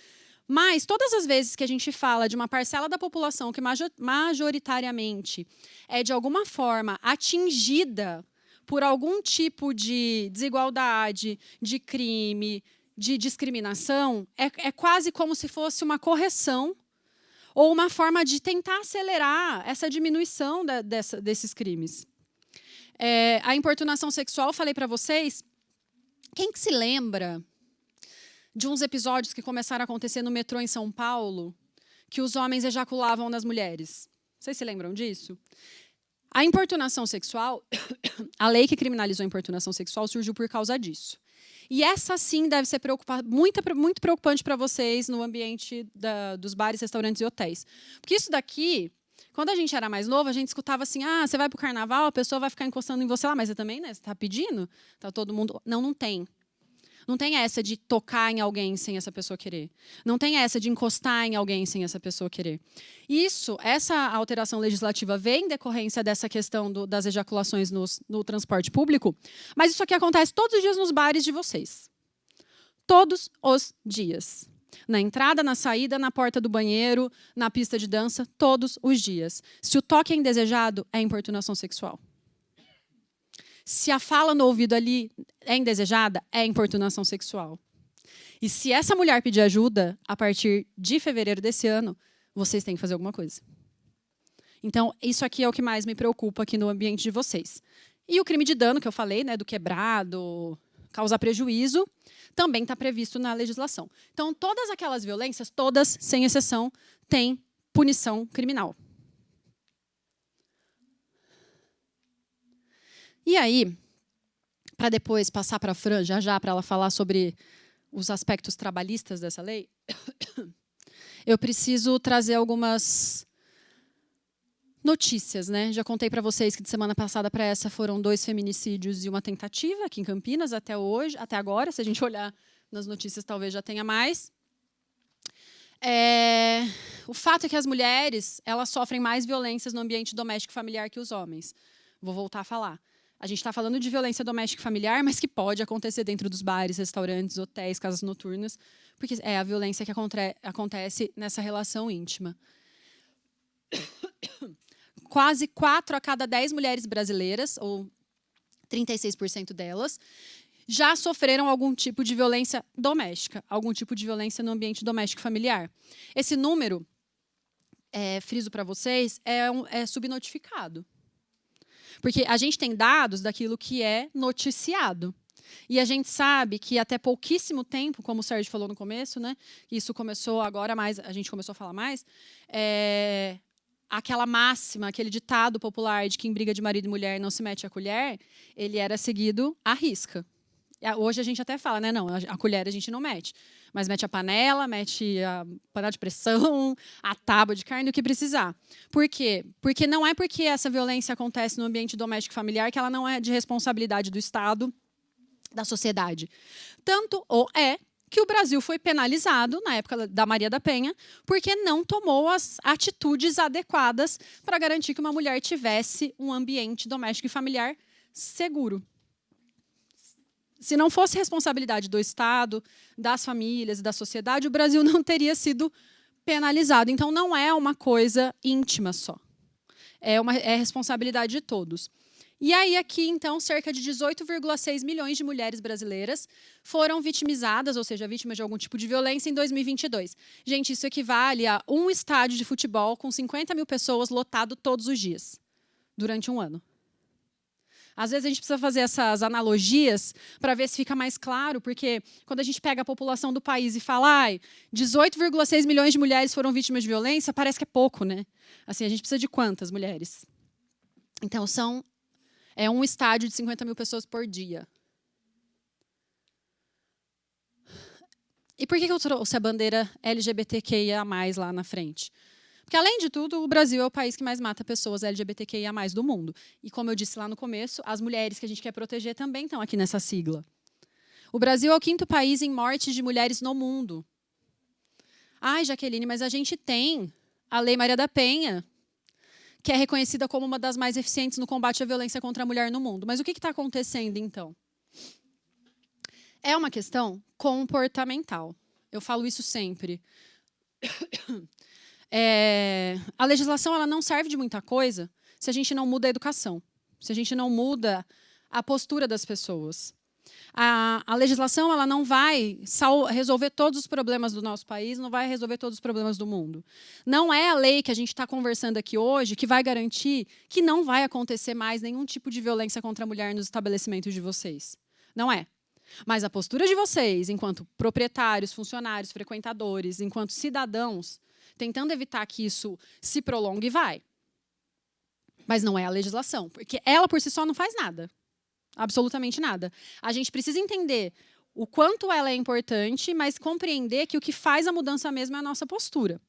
Mas, todas as vezes que a gente fala de uma parcela da população que majoritariamente é, de alguma forma, atingida por algum tipo de desigualdade, de crime, de discriminação, é quase como se fosse uma correção ou uma forma de tentar acelerar essa diminuição desses crimes. A importunação sexual, falei para vocês, quem que se lembra de uns episódios que começaram a acontecer no metrô em São Paulo, que os homens ejaculavam nas mulheres? Vocês se lembram disso? A importunação sexual, a lei que criminalizou a importunação sexual surgiu por causa disso. E essa, sim, deve ser muito preocupante para vocês no ambiente dos bares, restaurantes e hotéis. Porque isso daqui, quando a gente era mais novo, a gente escutava assim, você vai para o carnaval, a pessoa vai ficar encostando em você lá, mas você também, né? Você está pedindo? Tá todo mundo... Não tem. Não tem essa de tocar em alguém sem essa pessoa querer. Não tem essa de encostar em alguém sem essa pessoa querer. Essa alteração legislativa vem em decorrência dessa questão das ejaculações no transporte público, mas isso aqui acontece todos os dias nos bares de vocês. Todos os dias. Na entrada, na saída, na porta do banheiro, na pista de dança, todos os dias. Se o toque é indesejado, é importunação sexual. Se a fala no ouvido ali é indesejada, é importunação sexual. E se essa mulher pedir ajuda, a partir de fevereiro desse ano, vocês têm que fazer alguma coisa. Então, isso aqui é o que mais me preocupa aqui no ambiente de vocês. E o crime de dano, que eu falei, né, do quebrado, causar prejuízo, também está previsto na legislação. Então, todas aquelas violências, todas, sem exceção, têm punição criminal. E aí, para depois passar para a Fran, já para ela falar sobre os aspectos trabalhistas dessa lei, eu preciso trazer algumas notícias, né? Já contei para vocês que de semana passada para essa foram 2 feminicídios e uma tentativa aqui em Campinas até agora, se a gente olhar nas notícias talvez já tenha mais. O fato é que as mulheres, elas sofrem mais violências no ambiente doméstico e familiar que os homens. Vou voltar a falar. A gente está falando de violência doméstica e familiar, mas que pode acontecer dentro dos bares, restaurantes, hotéis, casas noturnas, porque é a violência que acontece nessa relação íntima. Quase 4 a cada 10 mulheres brasileiras, ou 36% delas, já sofreram algum tipo de violência doméstica, algum tipo de violência no ambiente doméstico e familiar. Esse número, friso para vocês, é subnotificado. Porque a gente tem dados daquilo que é noticiado. E a gente sabe que até pouquíssimo tempo, como o Sérgio falou no começo, né, isso começou agora mais, a gente começou a falar mais, aquela máxima, aquele ditado popular de que em briga de marido e mulher não se mete a colher, ele era seguido à risca. Hoje a gente até fala, né, não, a colher a gente não mete, mas mete a panela, mete a panela de pressão, a tábua de carne, o que precisar. Por quê? Porque não é porque essa violência acontece no ambiente doméstico e familiar que ela não é de responsabilidade do Estado, da sociedade. Tanto é que o Brasil foi penalizado, na época da Maria da Penha, porque não tomou as atitudes adequadas para garantir que uma mulher tivesse um ambiente doméstico e familiar seguro. Se não fosse responsabilidade do Estado, das famílias e da sociedade, o Brasil não teria sido penalizado. Então, não é uma coisa íntima só. É responsabilidade de todos. E aí, aqui, então, cerca de 18,6 milhões de mulheres brasileiras foram vitimizadas, ou seja, vítimas de algum tipo de violência, em 2022. Gente, isso equivale a um estádio de futebol com 50 mil pessoas lotado todos os dias, durante um ano. Às vezes, a gente precisa fazer essas analogias para ver se fica mais claro, porque quando a gente pega a população do país e fala 18,6 milhões de mulheres foram vítimas de violência, parece que é pouco, né? Assim, a gente precisa de quantas mulheres? Então, é um estádio de 50 mil pessoas por dia. E por que eu trouxe a bandeira LGBTQIA+, lá na frente? Porque, além de tudo, o Brasil é o país que mais mata pessoas LGBTQIA+, do mundo. E, como eu disse lá no começo, as mulheres que a gente quer proteger também estão aqui nessa sigla. O Brasil é o 5º país em morte de mulheres no mundo. Ai, Jaqueline, mas a gente tem a Lei Maria da Penha, que é reconhecida como uma das mais eficientes no combate à violência contra a mulher no mundo. Mas o que está acontecendo, então? É uma questão comportamental. Eu falo isso sempre. A legislação ela não serve de muita coisa se a gente não muda a educação, se a gente não muda a postura das pessoas. A legislação ela não vai resolver todos os problemas do nosso país, não vai resolver todos os problemas do mundo. Não é a lei que a gente está conversando aqui hoje que vai garantir que não vai acontecer mais nenhum tipo de violência contra a mulher nos estabelecimentos de vocês. Não é. Mas a postura de vocês, enquanto proprietários, funcionários, frequentadores, enquanto cidadãos, tentando evitar que isso se prolongue, vai. Mas não é a legislação, porque ela por si só não faz nada. Absolutamente nada. A gente precisa entender o quanto ela é importante, mas compreender que o que faz a mudança mesmo é a nossa postura.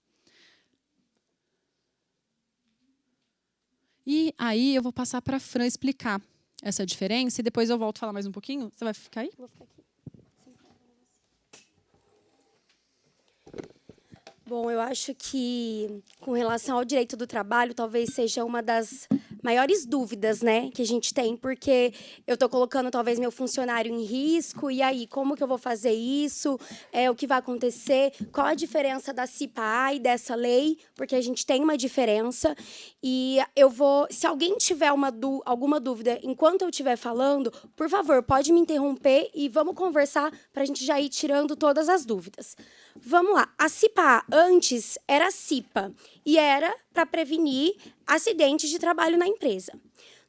E aí eu vou passar para a Fran explicar essa diferença e depois eu volto a falar mais um pouquinho. Você vai ficar aí? Vou ficar aqui. Bom, eu acho que, com relação ao direito do trabalho, talvez seja uma das maiores dúvidas, né, que a gente tem, porque eu estou colocando, talvez, meu funcionário em risco, e aí, como que eu vou fazer isso? O que vai acontecer? Qual a diferença da CIPA e dessa lei? Porque a gente tem uma diferença, e se alguém tiver alguma dúvida enquanto eu estiver falando, por favor, pode me interromper e vamos conversar para a gente já ir tirando todas as dúvidas. Vamos lá. A CIPA antes era CIPA e era para prevenir acidentes de trabalho na empresa.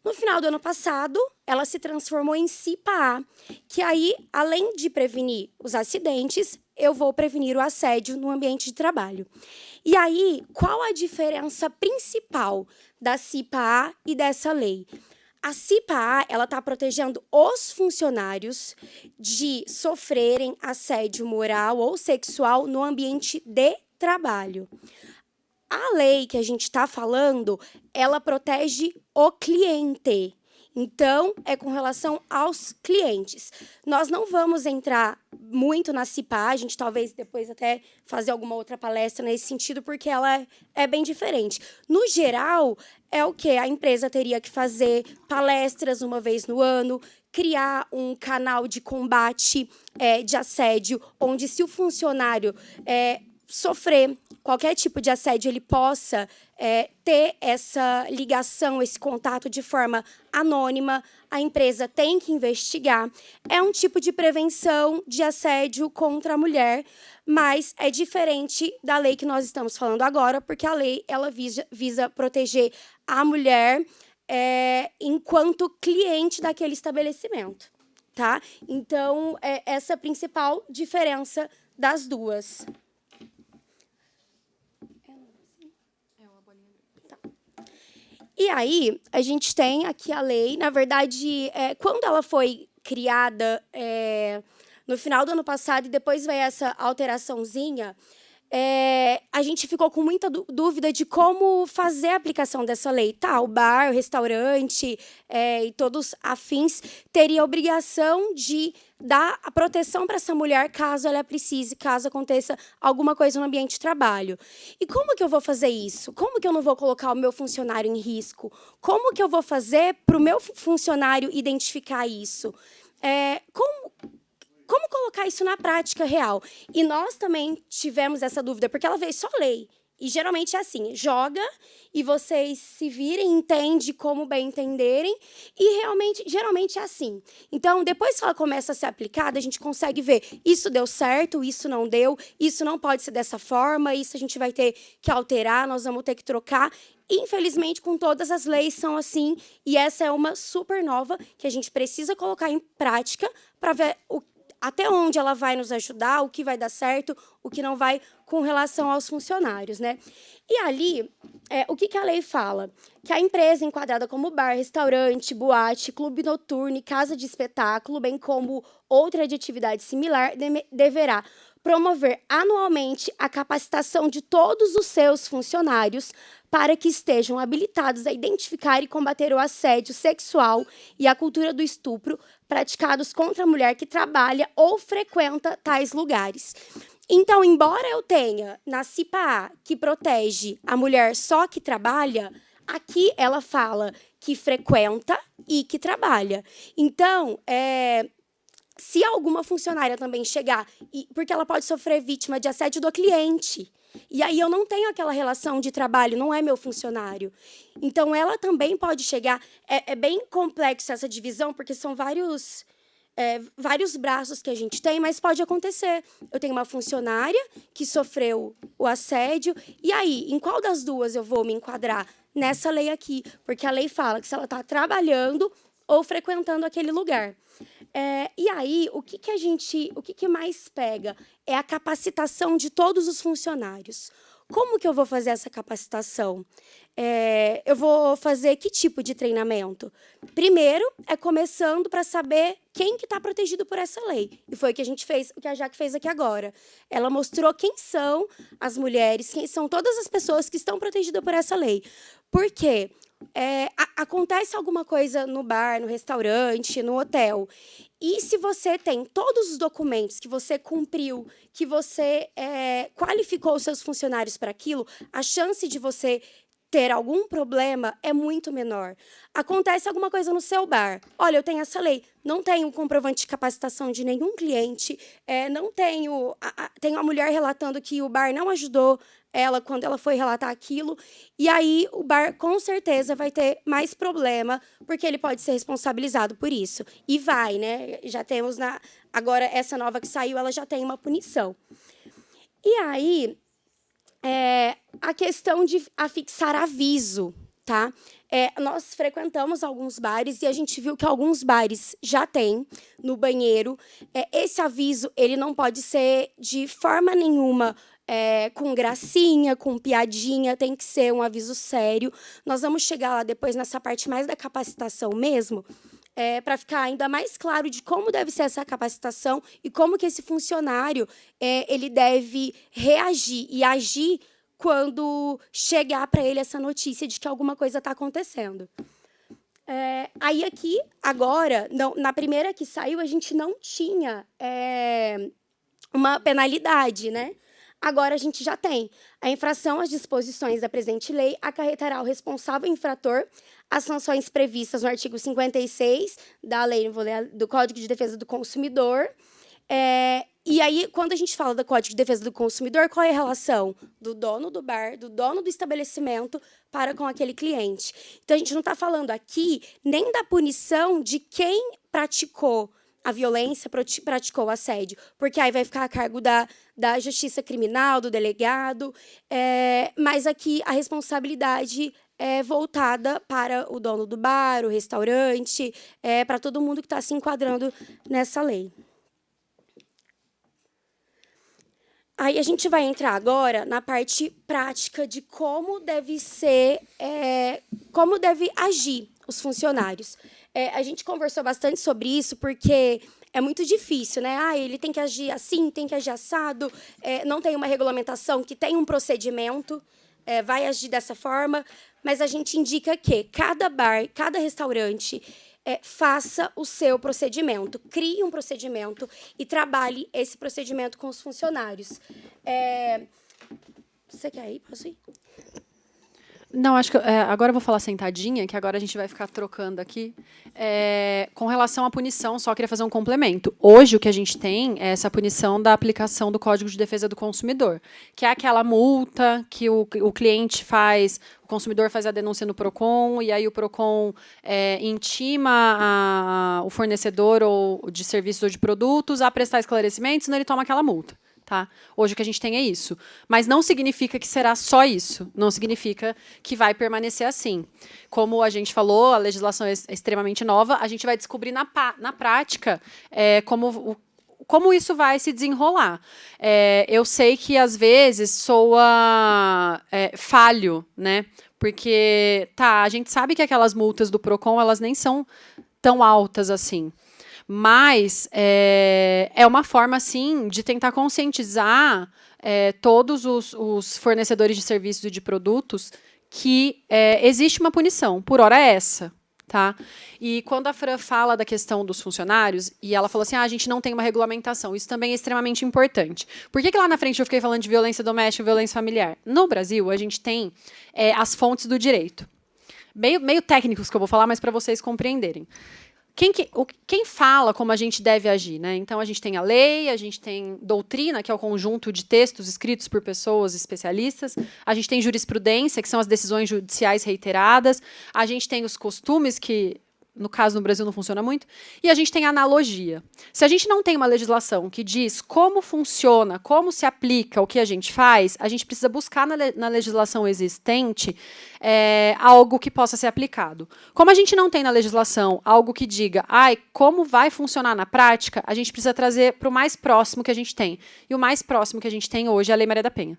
No final do ano passado, ela se transformou em CIPA-A, que aí, além de prevenir os acidentes, eu vou prevenir o assédio no ambiente de trabalho. E aí, qual a diferença principal da CIPA-A e dessa lei? A CIPA-A está protegendo os funcionários de sofrerem assédio moral ou sexual no ambiente de trabalho. A lei que a gente está falando, ela protege o cliente. Então, é com relação aos clientes. Nós não vamos entrar muito na CIPA, a gente talvez depois até fazer alguma outra palestra nesse sentido, porque ela é bem diferente. No geral, é o que a empresa teria que fazer palestras uma vez no ano, criar um canal de combate de assédio, onde se o funcionário sofrer qualquer tipo de assédio, ele possa ter essa ligação, esse contato de forma anônima, a empresa tem que investigar. É um tipo de prevenção de assédio contra a mulher, mas é diferente da lei que nós estamos falando agora, porque a lei ela visa proteger a mulher enquanto cliente daquele estabelecimento. Tá? Então, essa é a principal diferença das duas. E aí, a gente tem aqui a lei, na verdade, quando ela foi criada no final do ano passado e depois veio essa alteraçãozinha, a gente ficou com muita dúvida de como fazer a aplicação dessa lei. Tá, o bar, o restaurante e todos afins teriam a obrigação de dar a proteção para essa mulher caso ela precise, caso aconteça alguma coisa no ambiente de trabalho. E como que eu vou fazer isso? Como que eu não vou colocar o meu funcionário em risco? Como que eu vou fazer para o meu funcionário identificar isso? Como colocar isso na prática real? E nós também tivemos essa dúvida, porque ela veio só lei. E geralmente é assim, joga e vocês se virem, entendem como bem entenderem, e geralmente é assim. Então, depois que ela começa a ser aplicada, a gente consegue ver, isso deu certo, isso não deu, isso não pode ser dessa forma, isso a gente vai ter que alterar, nós vamos ter que trocar. Infelizmente, com todas as leis são assim, e essa é uma super nova que a gente precisa colocar em prática para ver até onde ela vai nos ajudar, o que vai dar certo, o que não vai com relação aos funcionários, né? E ali, o que a lei fala? Que a empresa enquadrada como bar, restaurante, boate, clube noturno e casa de espetáculo, bem como outra de atividade similar, deverá promover anualmente a capacitação de todos os seus funcionários para que estejam habilitados a identificar e combater o assédio sexual e a cultura do estupro praticados contra a mulher que trabalha ou frequenta tais lugares. Então, embora eu tenha na CIPA-A que protege a mulher só que trabalha, aqui ela fala que frequenta e que trabalha. Então, se alguma funcionária também chegar, porque ela pode sofrer vítima de assédio do cliente, e aí eu não tenho aquela relação de trabalho, não é meu funcionário. Então, ela também pode chegar... É bem complexo essa divisão, porque são vários braços que a gente tem, mas pode acontecer. Eu tenho uma funcionária que sofreu o assédio, e aí, em qual das duas eu vou me enquadrar? Nessa lei aqui, porque a lei fala que se ela está trabalhando ou frequentando aquele lugar. E aí, o que mais pega? É a capacitação de todos os funcionários. Como que eu vou fazer essa capacitação? Eu vou fazer que tipo de treinamento? Primeiro, começando para saber quem que está protegido por essa lei. E foi o que a gente fez, o que a Jaque fez aqui agora. Ela mostrou quem são as mulheres, quem são todas as pessoas que estão protegidas por essa lei. Por quê? Acontece alguma coisa no bar, no restaurante, no hotel, e se você tem todos os documentos que você cumpriu, que você qualificou os seus funcionários para aquilo, a chance de você ter algum problema é muito menor. Acontece alguma coisa no seu bar. Olha, eu tenho essa lei. Não tenho comprovante de capacitação de nenhum cliente. Não tenho... Tenho a mulher relatando que o bar não ajudou ela quando ela foi relatar aquilo. E aí, o bar, com certeza, vai ter mais problema, porque ele pode ser responsabilizado por isso. E vai, né? Já temos... Agora, essa nova que saiu, ela já tem uma punição. E aí... a questão de afixar aviso, tá? Nós frequentamos alguns bares e a gente viu que alguns bares já têm no banheiro. Esse aviso ele não pode ser de forma nenhuma com gracinha, com piadinha, tem que ser um aviso sério. Nós vamos chegar lá depois nessa parte mais da capacitação mesmo, para ficar ainda mais claro de como deve ser essa capacitação e como que esse funcionário ele deve reagir e agir quando chegar para ele essa notícia de que alguma coisa está acontecendo. Aí aqui, agora, na primeira que saiu, a gente não tinha uma penalidade, né? Agora a gente já tem. A infração às disposições da presente lei acarretará ao responsável infrator as sanções previstas no artigo 56 da lei do Código de Defesa do Consumidor. E aí, quando a gente fala do Código de Defesa do Consumidor, qual é a relação do dono do bar, do dono do estabelecimento para com aquele cliente? Então, a gente não está falando aqui nem da punição de quem praticou a violência, praticou o assédio, porque aí vai ficar a cargo da justiça criminal, do delegado, mas aqui a responsabilidade é voltada para o dono do bar, o restaurante, para todo mundo que está se enquadrando nessa lei. Aí a gente vai entrar agora na parte prática de como deve ser, como deve agir os funcionários. A gente conversou bastante sobre isso porque é muito difícil, né? Ele tem que agir assim, tem que agir assado, não tem uma regulamentação que tem um procedimento, vai agir dessa forma, mas a gente indica que cada bar, cada restaurante faça o seu procedimento, crie um procedimento e trabalhe esse procedimento com os funcionários. Você quer ir? Posso ir? Não, acho que agora eu vou falar sentadinha, que agora a gente vai ficar trocando aqui. Com relação à punição, só queria fazer um complemento. Hoje, o que a gente tem é essa punição da aplicação do Código de Defesa do Consumidor, que é aquela multa que o cliente faz, o consumidor faz a denúncia no PROCON, e aí o PROCON intima o fornecedor ou de serviços ou de produtos a prestar esclarecimentos, senão ele toma aquela multa. Tá? Hoje o que a gente tem é isso. Mas não significa que será só isso. Não significa que vai permanecer assim. Como a gente falou, a legislação é extremamente nova, a gente vai descobrir na prática como isso vai se desenrolar. Eu sei que, às vezes, soa falho, né? Porque a gente sabe que aquelas multas do PROCON elas nem são tão altas assim. Mas é uma forma, sim, de tentar conscientizar todos os fornecedores de serviços e de produtos que existe uma punição, por hora é essa. Tá? E quando a Fran fala da questão dos funcionários, e ela falou assim, a gente não tem uma regulamentação, isso também é extremamente importante. Por que lá na frente eu fiquei falando de violência doméstica e violência familiar? No Brasil, a gente tem as fontes do direito. Meio técnicos que eu vou falar, mas para vocês compreenderem. Quem fala como a gente deve agir? Né? Então, a gente tem a lei, a gente tem doutrina, que é o conjunto de textos escritos por pessoas especialistas, a gente tem jurisprudência, que são as decisões judiciais reiteradas, a gente tem os costumes, que, no caso, no Brasil não funciona muito, e a gente tem a analogia. Se a gente não tem uma legislação que diz como funciona, como se aplica o que a gente faz, a gente precisa buscar na legislação existente algo que possa ser aplicado. Como a gente não tem na legislação algo que diga como vai funcionar na prática, a gente precisa trazer para o mais próximo que a gente tem. E o mais próximo que a gente tem hoje é a Lei Maria da Penha.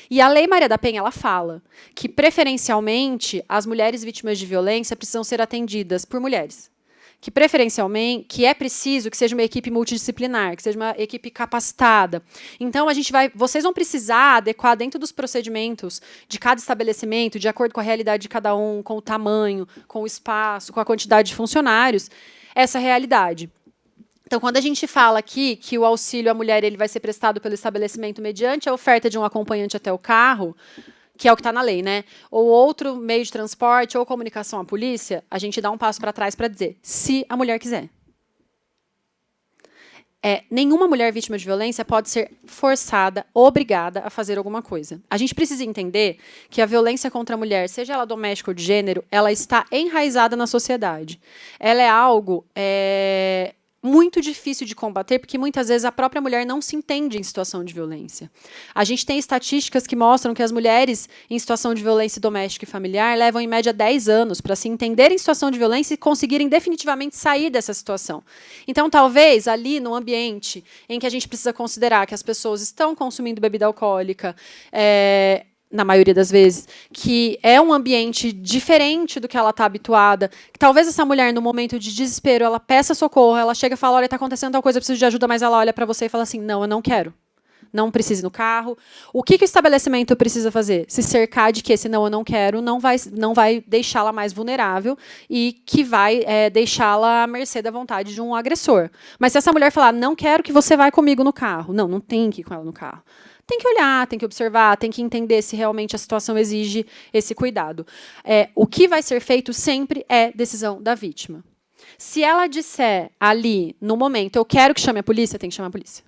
E a Lei Maria da Penha ela fala que, preferencialmente, as mulheres vítimas de violência precisam ser atendidas por mulheres. Que, preferencialmente, que é preciso que seja uma equipe multidisciplinar, que seja uma equipe capacitada. Então, vocês vão precisar adequar dentro dos procedimentos de cada estabelecimento, de acordo com a realidade de cada um, com o tamanho, com o espaço, com a quantidade de funcionários, essa realidade. Então, quando a gente fala aqui que o auxílio à mulher ele vai ser prestado pelo estabelecimento mediante a oferta de um acompanhante até o carro, que é o que está na lei, né? Ou outro meio de transporte ou comunicação à polícia, a gente dá um passo para trás para dizer, se a mulher quiser. Nenhuma mulher vítima de violência pode ser forçada, obrigada a fazer alguma coisa. A gente precisa entender que a violência contra a mulher, seja ela doméstica ou de gênero, ela está enraizada na sociedade. Ela é algo muito difícil de combater, porque muitas vezes a própria mulher não se entende em situação de violência. A gente tem estatísticas que mostram que as mulheres em situação de violência doméstica e familiar levam, em média, 10 anos para se entenderem em situação de violência e conseguirem definitivamente sair dessa situação. Então, talvez, ali no ambiente em que a gente precisa considerar que as pessoas estão consumindo bebida alcoólica, na maioria das vezes, que é um ambiente diferente do que ela está habituada, que talvez essa mulher, no momento de desespero, ela peça socorro, ela chega e fala, olha, está acontecendo tal coisa, eu preciso de ajuda, mas ela olha para você e fala assim, não, eu não quero. Não precise ir no carro. O que o estabelecimento precisa fazer? Se cercar de que esse não, eu não quero, não vai deixá-la mais vulnerável e que vai deixá-la à mercê da vontade de um agressor. Mas se essa mulher falar, não quero que você vá comigo no carro, não tem que ir com ela no carro. Tem que olhar, tem que observar, tem que entender se realmente a situação exige esse cuidado. O que vai ser feito sempre é decisão da vítima. Se ela disser ali, no momento, eu quero que chame a polícia, tem que chamar a polícia.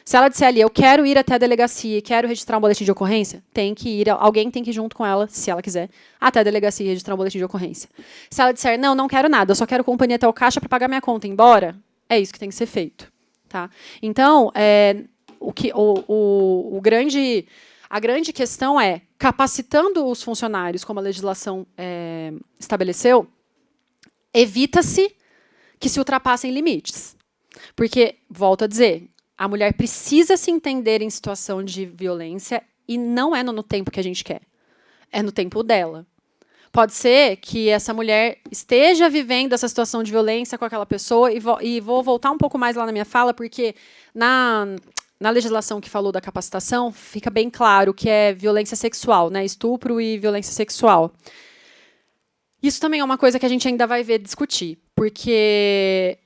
Se ela disser ali, eu quero ir até a delegacia e quero registrar um boletim de ocorrência, tem que ir, alguém tem que ir junto com ela, se ela quiser, até a delegacia e registrar um boletim de ocorrência. Se ela disser, não quero nada, eu só quero companhia até o caixa para pagar minha conta e ir embora, é isso que tem que ser feito. Tá? Então, a grande questão é, capacitando os funcionários, como a legislação estabeleceu, evita-se que se ultrapassem limites. Porque, volto a dizer, a mulher precisa se entender em situação de violência e não é no tempo que a gente quer. É no tempo dela. Pode ser que essa mulher esteja vivendo essa situação de violência com aquela pessoa, e vou voltar um pouco mais lá na minha fala, porque na legislação que falou da capacitação, fica bem claro que é violência sexual, né? Estupro e violência sexual. Isso também é uma coisa que a gente ainda vai ver discutir, porque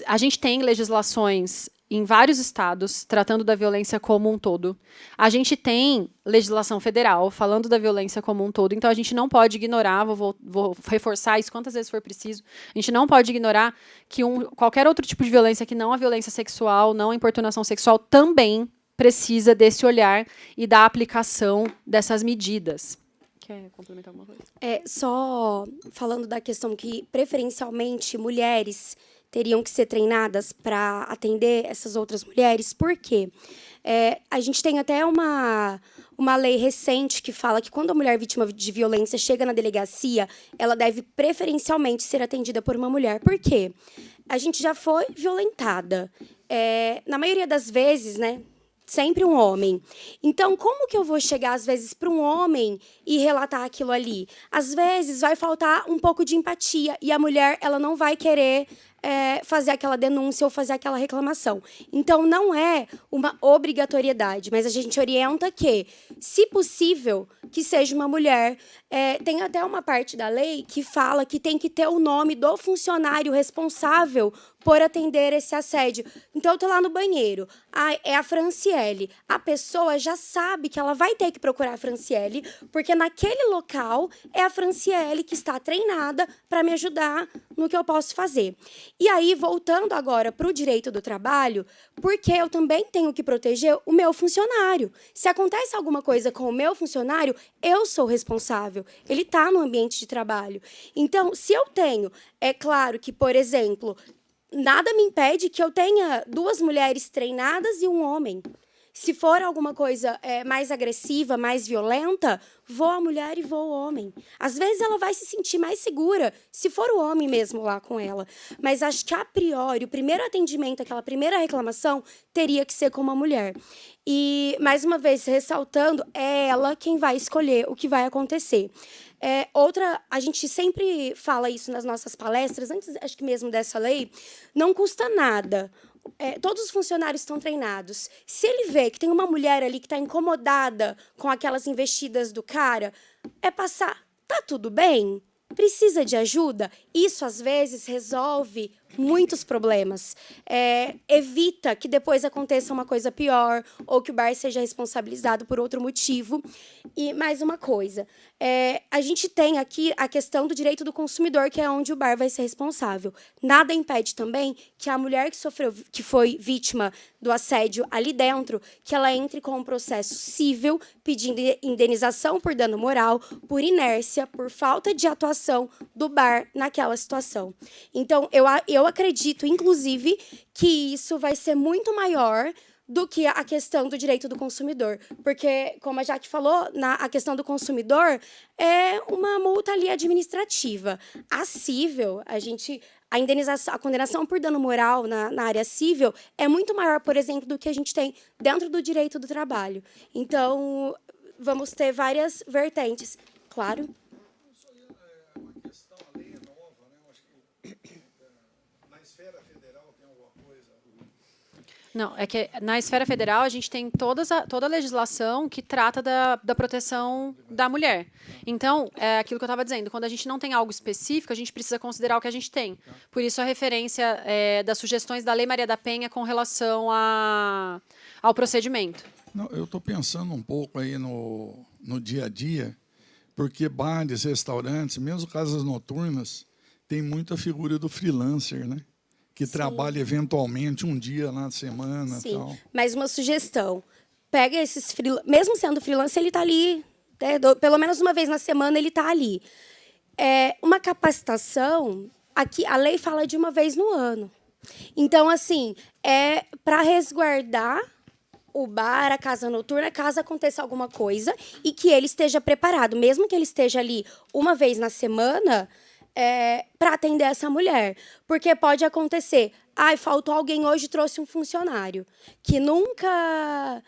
a gente tem legislações em vários estados, tratando da violência como um todo. A gente tem legislação federal falando da violência como um todo, então a gente não pode ignorar, vou reforçar isso quantas vezes for preciso, a gente não pode ignorar que qualquer outro tipo de violência que não a violência sexual, não a importunação sexual, também precisa desse olhar e da aplicação dessas medidas. Quer complementar alguma coisa? Só falando da questão que, preferencialmente, mulheres teriam que ser treinadas para atender essas outras mulheres. Por quê? A gente tem até uma lei recente que fala que quando a mulher vítima de violência chega na delegacia, ela deve preferencialmente ser atendida por uma mulher. Por quê? A gente já foi violentada. Na maioria das vezes, né? Sempre um homem. Então, como que eu vou chegar, às vezes, para um homem e relatar aquilo ali? Às vezes, vai faltar um pouco de empatia e a mulher ela não vai querer fazer aquela denúncia ou fazer aquela reclamação. Então, não é uma obrigatoriedade, mas a gente orienta que, se possível, que seja uma mulher. Tem até uma parte da lei que fala que tem que ter o nome do funcionário responsável por atender esse assédio. Então, eu estou lá no banheiro. É a Franciele. A pessoa já sabe que ela vai ter que procurar a Franciele, porque naquele local é a Franciele que está treinada para me ajudar no que eu posso fazer. E aí, voltando agora para o direito do trabalho, porque eu também tenho que proteger o meu funcionário. Se acontece alguma coisa com o meu funcionário, eu sou responsável. Ele está no ambiente de trabalho. Então, se eu tenho, é claro que, por exemplo, nada me impede que eu tenha 2 mulheres treinadas e um homem. Se for alguma coisa mais agressiva, mais violenta, vou a mulher e vou o homem. Às vezes ela vai se sentir mais segura se for o homem mesmo lá com ela. Mas acho que, a priori, o primeiro atendimento, aquela primeira reclamação, teria que ser com uma mulher. E, mais uma vez, ressaltando, é ela quem vai escolher o que vai acontecer. A gente sempre fala isso nas nossas palestras, antes, acho que mesmo dessa lei, não custa nada. Todos os funcionários estão treinados. Se ele vê que tem uma mulher ali que está incomodada com aquelas investidas do cara, passar, tá tudo bem? Precisa de ajuda? Isso, às vezes, resolve muitos problemas. Evita que depois aconteça uma coisa pior ou que o bar seja responsabilizado por outro motivo. E mais uma coisa, a gente tem aqui a questão do direito do consumidor, que é onde o bar vai ser responsável. Nada impede também que a mulher que foi vítima do assédio ali dentro, que ela entre com um processo civil pedindo indenização por dano moral, por inércia, por falta de atuação do bar naquela situação. Então, eu acredito, inclusive, que isso vai ser muito maior do que a questão do direito do consumidor. Porque, como a Jaque falou, a questão do consumidor é uma multa ali administrativa. A cível, a indenização, a condenação por dano moral na área cível é muito maior, por exemplo, do que a gente tem dentro do direito do trabalho. Então, vamos ter várias vertentes. Claro. Não, é que na esfera federal a gente tem toda a legislação que trata da proteção da mulher. Então, é aquilo que eu estava dizendo, quando a gente não tem algo específico, a gente precisa considerar o que a gente tem. Por isso a referência das sugestões da Lei Maria da Penha com relação ao procedimento. Não, eu estou pensando um pouco aí no dia a dia, porque bares, restaurantes, mesmo casas noturnas, tem muita figura do freelancer, né? Que Sim. trabalha eventualmente um dia na semana. Sim, tal. Mas uma sugestão. Pega esses mesmo sendo freelancer, ele está ali, pelo menos uma vez na semana ele está ali. Uma capacitação, aqui a lei fala de uma vez no ano. Então, assim, para resguardar o bar, a casa noturna, caso aconteça alguma coisa, e que ele esteja preparado, mesmo que ele esteja ali uma vez na semana, para atender essa mulher. Porque pode acontecer, faltou alguém hoje, trouxe um funcionário que nunca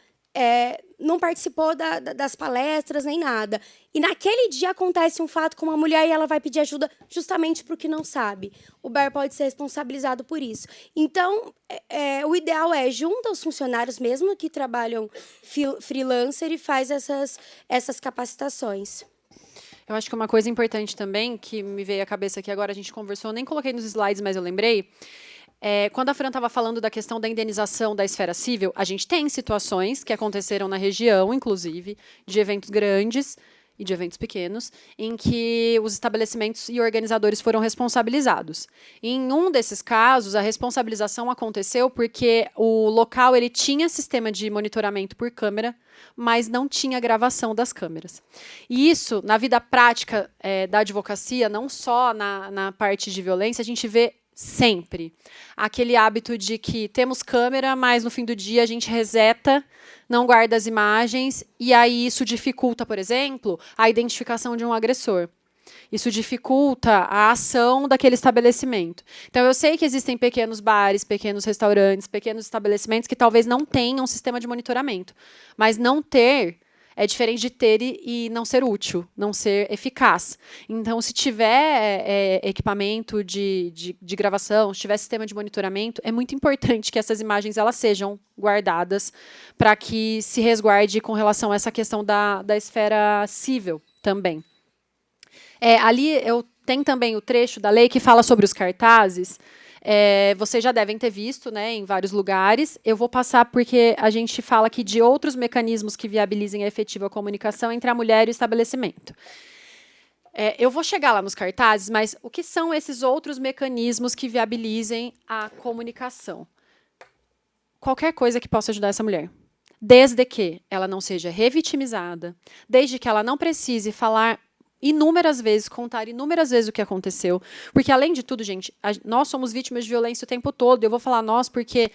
não participou das palestras nem nada. E naquele dia acontece um fato com uma mulher e ela vai pedir ajuda justamente porque não sabe. O bar pode ser responsabilizado por isso. Então, o ideal junta os funcionários mesmo que trabalham freelancer e faz essas capacitações. Eu acho que uma coisa importante também, que me veio à cabeça aqui agora, a gente conversou, nem coloquei nos slides, mas eu lembrei, Quando a Fran estava falando da questão da indenização da esfera civil, a gente tem situações que aconteceram na região, inclusive, de eventos grandes e de eventos pequenos, em que os estabelecimentos e organizadores foram responsabilizados. Em um desses casos, a responsabilização aconteceu porque o local ele tinha sistema de monitoramento por câmera, mas não tinha gravação das câmeras. E isso, na vida prática da advocacia, não só na parte de violência, a gente vê sempre aquele hábito de que temos câmera, mas no fim do dia a gente reseta, não guarda as imagens, e aí isso dificulta, por exemplo, a identificação de um agressor. Isso dificulta a ação daquele estabelecimento. Então, eu sei que existem pequenos bares, pequenos restaurantes, pequenos estabelecimentos que talvez não tenham um sistema de monitoramento, mas não ter é diferente de ter e não ser útil, não ser eficaz. Então, se tiver equipamento de gravação, se tiver sistema de monitoramento, é muito importante que essas imagens elas sejam guardadas para que se resguarde com relação a essa questão da esfera civil também. Ali tem também o trecho da lei que fala sobre os cartazes. Vocês já devem ter visto, né, em vários lugares. Eu vou passar porque a gente fala aqui de outros mecanismos que viabilizem a efetiva comunicação entre a mulher e o estabelecimento. Eu vou chegar lá nos cartazes, mas o que são esses outros mecanismos que viabilizem a comunicação? Qualquer coisa que possa ajudar essa mulher. Desde que ela não seja revitimizada, desde que ela não precise falar inúmeras vezes, contar inúmeras vezes o que aconteceu. Porque, além de tudo, gente, nós somos vítimas de violência o tempo todo. Eu vou falar nós porque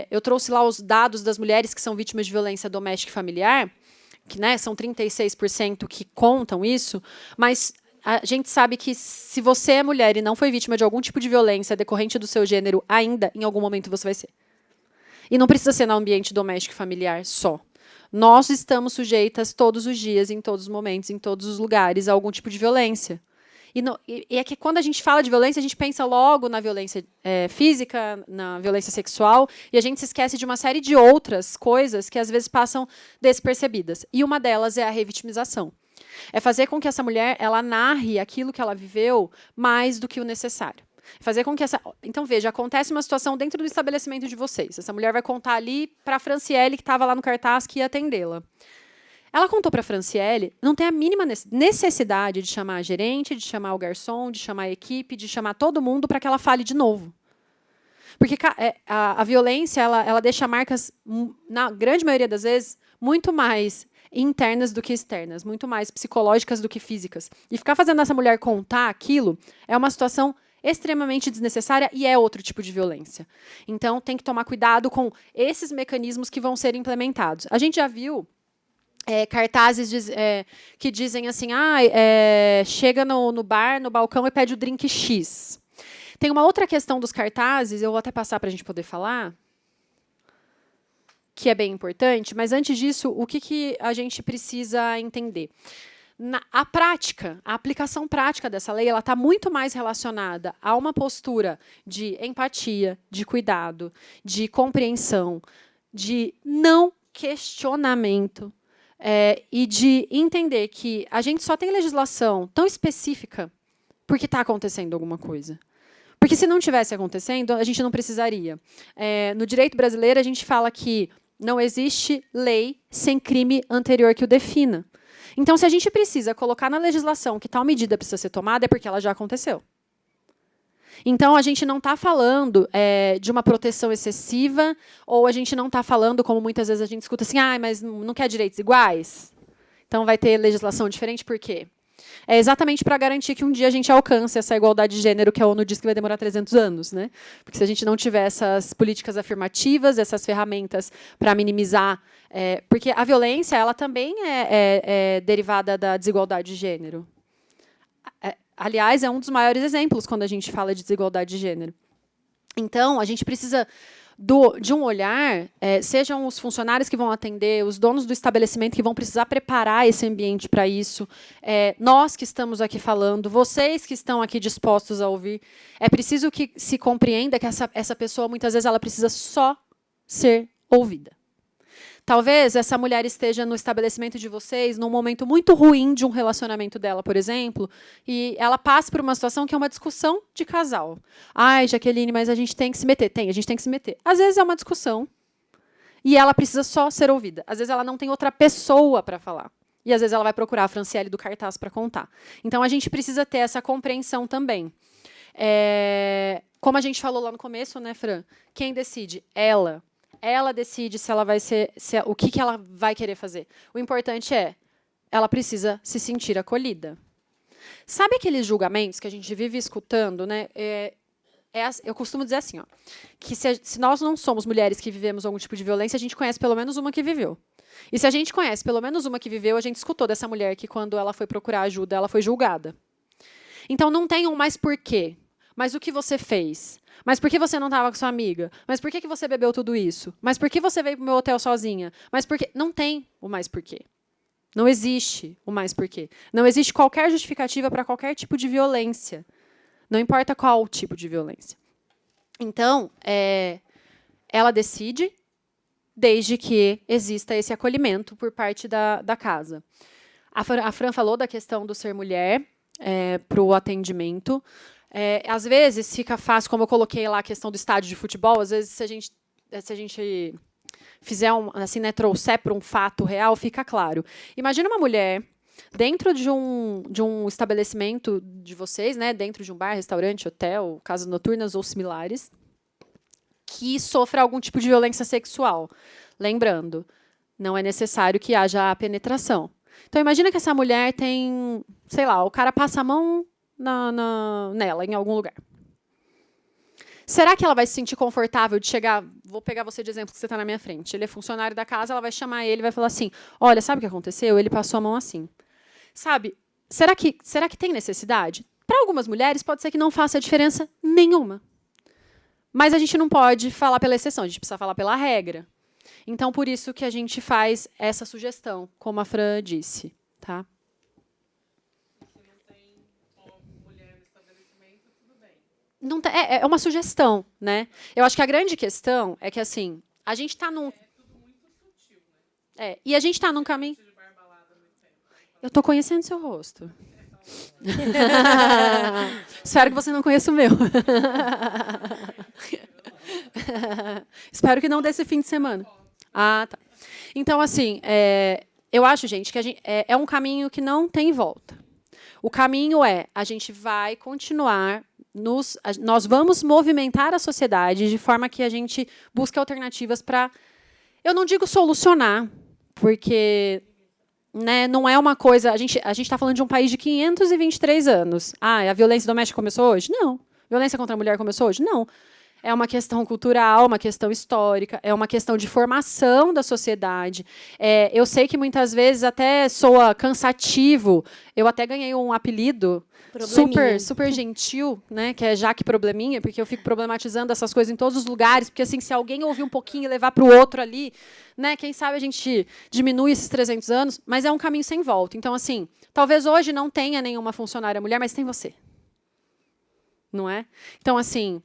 eu trouxe lá os dados das mulheres que são vítimas de violência doméstica e familiar, que, né, são 36% que contam isso, mas a gente sabe que se você é mulher e não foi vítima de algum tipo de violência decorrente do seu gênero ainda, em algum momento você vai ser. E não precisa ser no ambiente doméstico e familiar só. Nós estamos sujeitas todos os dias, em todos os momentos, em todos os lugares, a algum tipo de violência. E é que quando a gente fala de violência, a gente pensa logo na violência física, na violência sexual, e a gente se esquece de uma série de outras coisas que às vezes passam despercebidas. E uma delas é a revitimização. É fazer com que essa mulher ela narre aquilo que ela viveu mais do que o necessário. Fazer com que Então, veja, acontece uma situação dentro do estabelecimento de vocês. Essa mulher vai contar ali para a Franciele, que estava lá no cartaz, que ia atendê-la. Ela contou para a Franciele, não tem a mínima necessidade de chamar a gerente, de chamar o garçom, de chamar a equipe, de chamar todo mundo para que ela fale de novo. Porque a violência ela deixa marcas, na grande maioria das vezes, muito mais internas do que externas, muito mais psicológicas do que físicas. E ficar fazendo essa mulher contar aquilo é uma situação extremamente desnecessária e é outro tipo de violência. Então, tem que tomar cuidado com esses mecanismos que vão ser implementados. A gente já viu cartazes que dizem assim, chega no bar, no balcão e pede o drink X. Tem uma outra questão dos cartazes, eu vou até passar para a gente poder falar, que é bem importante, mas antes disso, o que a gente precisa entender? A prática, a aplicação prática dessa lei, ela está muito mais relacionada a uma postura de empatia, de cuidado, de compreensão, de não questionamento e de entender que a gente só tem legislação tão específica porque está acontecendo alguma coisa. Porque se não tivesse acontecendo, a gente não precisaria. No direito brasileiro, a gente fala que não existe lei sem crime anterior que o defina. Então, se a gente precisa colocar na legislação que tal medida precisa ser tomada, é porque ela já aconteceu. Então, a gente não está falando de uma proteção excessiva, ou a gente não está falando, como muitas vezes a gente escuta assim, mas não quer direitos iguais? Então, vai ter legislação diferente, por quê? É exatamente para garantir que um dia a gente alcance essa igualdade de gênero que a ONU diz que vai demorar 300 anos. Né? Porque se a gente não tiver essas políticas afirmativas, essas ferramentas para minimizar... porque a violência ela também é derivada da desigualdade de gênero. Aliás, é um dos maiores exemplos quando a gente fala de desigualdade de gênero. Então, a gente precisa de um olhar, sejam os funcionários que vão atender, os donos do estabelecimento que vão precisar preparar esse ambiente para isso, nós que estamos aqui falando, vocês que estão aqui dispostos a ouvir, é preciso que se compreenda que essa pessoa, muitas vezes, ela precisa só ser ouvida. Talvez essa mulher esteja no estabelecimento de vocês num momento muito ruim de um relacionamento dela, por exemplo, e ela passa por uma situação que é uma discussão de casal. Ai, Jaqueline, mas a gente tem que se meter. A gente tem que se meter. Às vezes é uma discussão e ela precisa só ser ouvida. Às vezes ela não tem outra pessoa para falar. E às vezes ela vai procurar a Franciele do cartaz para contar. Então a gente precisa ter essa compreensão também. Como a gente falou lá no começo, né, Fran? Quem decide? Ela. Ela decide se ela vai o que ela vai querer fazer. O importante é, ela precisa se sentir acolhida. Sabe aqueles julgamentos que a gente vive escutando, né? Eu costumo dizer assim, ó, que se nós não somos mulheres que vivemos algum tipo de violência, a gente conhece pelo menos uma que viveu. E se a gente conhece pelo menos uma que viveu, a gente escutou dessa mulher que, quando ela foi procurar ajuda, ela foi julgada. Então, não tem um mais porquê. Mas o que você fez? Mas por que você não estava com sua amiga? Mas por que você bebeu tudo isso? Mas por que você veio para o meu hotel sozinha? Mas por que... Não tem o mais porquê. Não existe o mais porquê. Não existe qualquer justificativa para qualquer tipo de violência. Não importa qual tipo de violência. Então, ela decide, desde que exista esse acolhimento por parte da casa. A Fran falou da questão do ser mulher para o atendimento. Às vezes fica fácil, como eu coloquei lá a questão do estádio de futebol, às vezes se a gente fizer assim, né, trouxer para um fato real, fica claro. Imagina uma mulher dentro de um estabelecimento de vocês, né, dentro de um bar, restaurante, hotel, casas noturnas ou similares, que sofra algum tipo de violência sexual. Lembrando, não é necessário que haja a penetração. Então, imagina que essa mulher tem, sei lá, o cara passa a mão nela, em algum lugar. Será que ela vai se sentir confortável de chegar... Vou pegar você de exemplo, que você está na minha frente. Ele é funcionário da casa, ela vai chamar ele e vai falar assim, olha, sabe o que aconteceu? Ele passou a mão assim. Sabe, será que tem necessidade? Para algumas mulheres, pode ser que não faça diferença nenhuma. Mas a gente não pode falar pela exceção, a gente precisa falar pela regra. Então, por isso que a gente faz essa sugestão, como a Fran disse. Tá? Não tá, é uma sugestão, né? Eu acho que a grande questão é que, assim, a gente está num... e a gente está num caminho... Eu estou conhecendo seu rosto. Espero que você não conheça o meu. Espero que não desse fim de semana. Ah, tá. Então, assim, eu acho, gente, que é um caminho que não tem volta. O caminho a gente vai continuar... Nós vamos movimentar a sociedade de forma que a gente busque alternativas para, eu não digo solucionar, porque, né, não é uma coisa... A gente está falando de um país de 523 anos. A violência doméstica começou hoje? Não. A violência contra a mulher começou hoje? Não. É uma questão cultural, uma questão histórica, é uma questão de formação da sociedade. Eu sei que muitas vezes até soa cansativo. Eu até ganhei um apelido super gentil, né, que é Jaque Probleminha, porque eu fico problematizando essas coisas em todos os lugares, porque assim, se alguém ouvir um pouquinho e levar para o outro ali, né, quem sabe a gente diminui esses 300 anos, mas é um caminho sem volta. Então, assim, talvez hoje não tenha nenhuma funcionária mulher, mas tem você. Não é? Então, assim...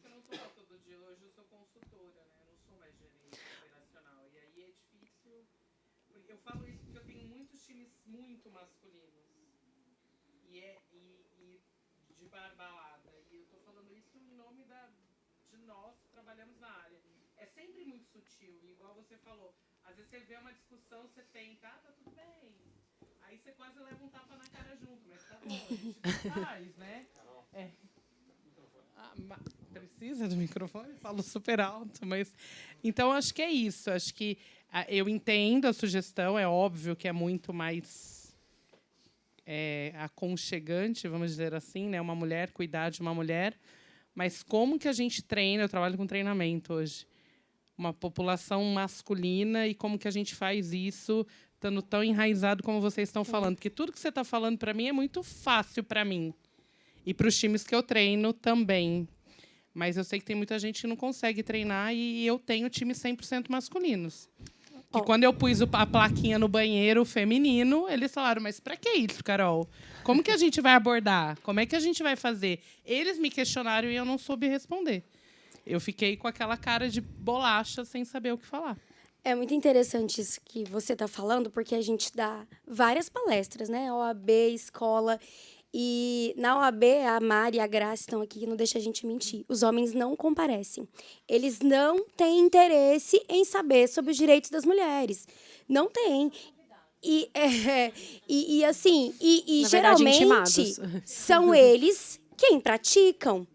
Às vezes você vê uma discussão, você tenta, tá tudo bem. Aí você quase leva um tapa na cara junto, mas tá bom, a gente faz, né? Precisa do microfone? Falo super alto, mas... Então, acho que é isso. Acho que eu entendo a sugestão, é óbvio que é muito mais aconchegante, vamos dizer assim, né? Uma mulher, cuidar de uma mulher. Mas como que a gente treina? Eu trabalho com treinamento hoje. Uma população masculina e como que a gente faz isso estando tão enraizado como vocês estão falando. Porque tudo que você está falando para mim é muito fácil para mim. E para os times que eu treino também. Mas eu sei que tem muita gente que não consegue treinar e eu tenho times 100% masculinos. E quando eu pus a plaquinha no banheiro feminino, eles falaram, mas para que isso, Carol? Como que a gente vai abordar? Como é que a gente vai fazer? Eles me questionaram e eu não soube responder. Eu fiquei com aquela cara de bolacha sem saber o que falar. É muito interessante isso que você está falando, porque a gente dá várias palestras, né? OAB, escola. E na OAB, a Mari e a Graça estão aqui, que não deixa a gente mentir. Os homens não comparecem. Eles não têm interesse em saber sobre os direitos das mulheres. Não têm. Assim, Na verdade, geralmente intimados. são eles quem praticam.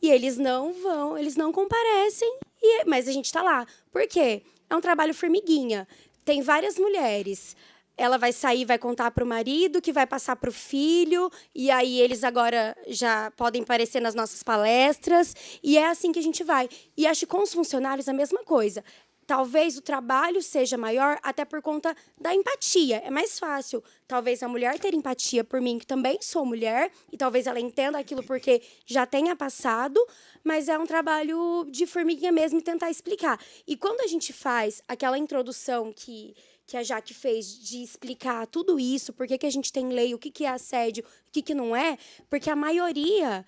E eles não vão, eles não comparecem, mas a gente está lá. Por quê? É um trabalho formiguinha. Tem várias mulheres. Ela vai sair, vai contar para o marido, que vai passar para o filho, e aí eles agora já podem aparecer nas nossas palestras, e é assim que a gente vai. E acho que com os funcionários a mesma coisa. Talvez o trabalho seja maior até por conta da empatia. É mais fácil, talvez, a mulher ter empatia por mim, que também sou mulher, e talvez ela entenda aquilo porque já tenha passado, mas é um trabalho de formiguinha mesmo e tentar explicar. E quando a gente faz aquela introdução que a Jaque fez de explicar tudo isso, por que a gente tem lei, o que é assédio, o que não é, porque a maioria...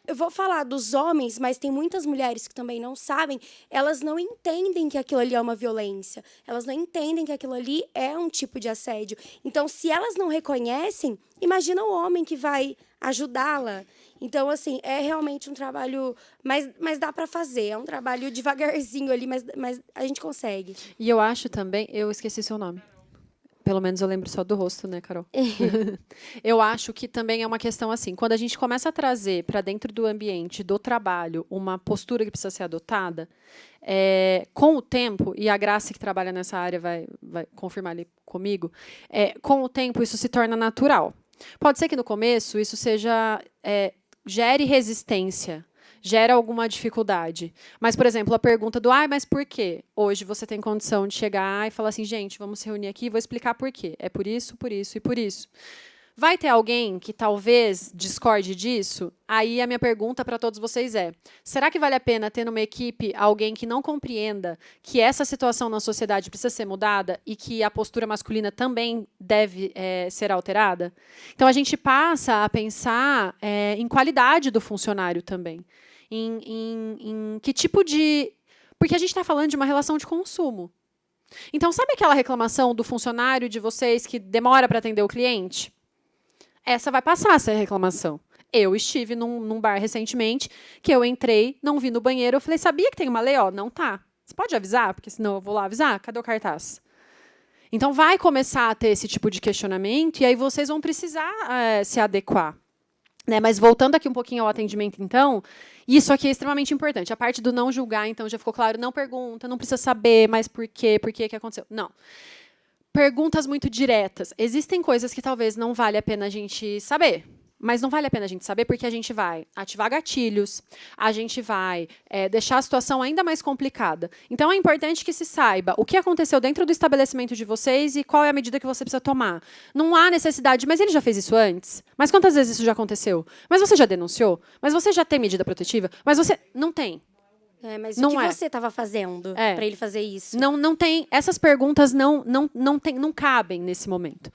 Eu vou falar dos homens, mas tem muitas mulheres que também não sabem, elas não entendem que aquilo ali é uma violência, elas não entendem que aquilo ali é um tipo de assédio. Então, se elas não reconhecem, imagina o homem que vai ajudá-la. Então, assim, é realmente um trabalho, mas dá para fazer, é um trabalho devagarzinho ali, mas a gente consegue. E eu acho também, eu esqueci seu nome. Pelo menos eu lembro só do rosto, né, Carol? Eu acho que também é uma questão assim, quando a gente começa a trazer para dentro do ambiente do trabalho uma postura que precisa ser adotada, com o tempo, e a Graça que trabalha nessa área vai confirmar ali comigo, com o tempo isso se torna natural. Pode ser que no começo isso gere resistência, gera alguma dificuldade. Mas, por exemplo, a pergunta do mas por quê? Hoje você tem condição de chegar e falar assim, gente, vamos se reunir aqui e vou explicar por quê. É por isso, por isso e por isso. Vai ter alguém que talvez discorde disso? Aí a minha pergunta para todos vocês será que vale a pena ter numa equipe alguém que não compreenda que essa situação na sociedade precisa ser mudada e que a postura masculina também deve ser alterada? Então, a gente passa a pensar em qualidade do funcionário também. Em que tipo de... Porque a gente está falando de uma relação de consumo. Então, sabe aquela reclamação do funcionário de vocês que demora para atender o cliente? Essa vai passar, essa reclamação. Eu estive num bar recentemente, que eu entrei, não vi no banheiro, eu falei, sabia que tem uma lei? Não tá. Você pode avisar? Porque senão eu vou lá avisar. Cadê o cartaz? Então, vai começar a ter esse tipo de questionamento, e aí vocês vão precisar se adequar. Né? Mas voltando aqui um pouquinho ao atendimento, então, isso aqui é extremamente importante. A parte do não julgar, então, já ficou claro, não pergunta, não precisa saber, mas por quê que aconteceu. Não. Perguntas muito diretas. Existem coisas que talvez não vale a pena a gente saber, mas não vale a pena a gente saber porque a gente vai ativar gatilhos, a gente vai deixar a situação ainda mais complicada. Então, é importante que se saiba o que aconteceu dentro do estabelecimento de vocês e qual é a medida que você precisa tomar. Não há necessidade, mas ele já fez isso antes? Mas quantas vezes isso já aconteceu? Mas você já denunciou? Mas você já tem medida protetiva? Mas você... Não tem. Mas não o que você estava fazendo para ele fazer isso? Não tem... Essas perguntas não cabem nesse momento.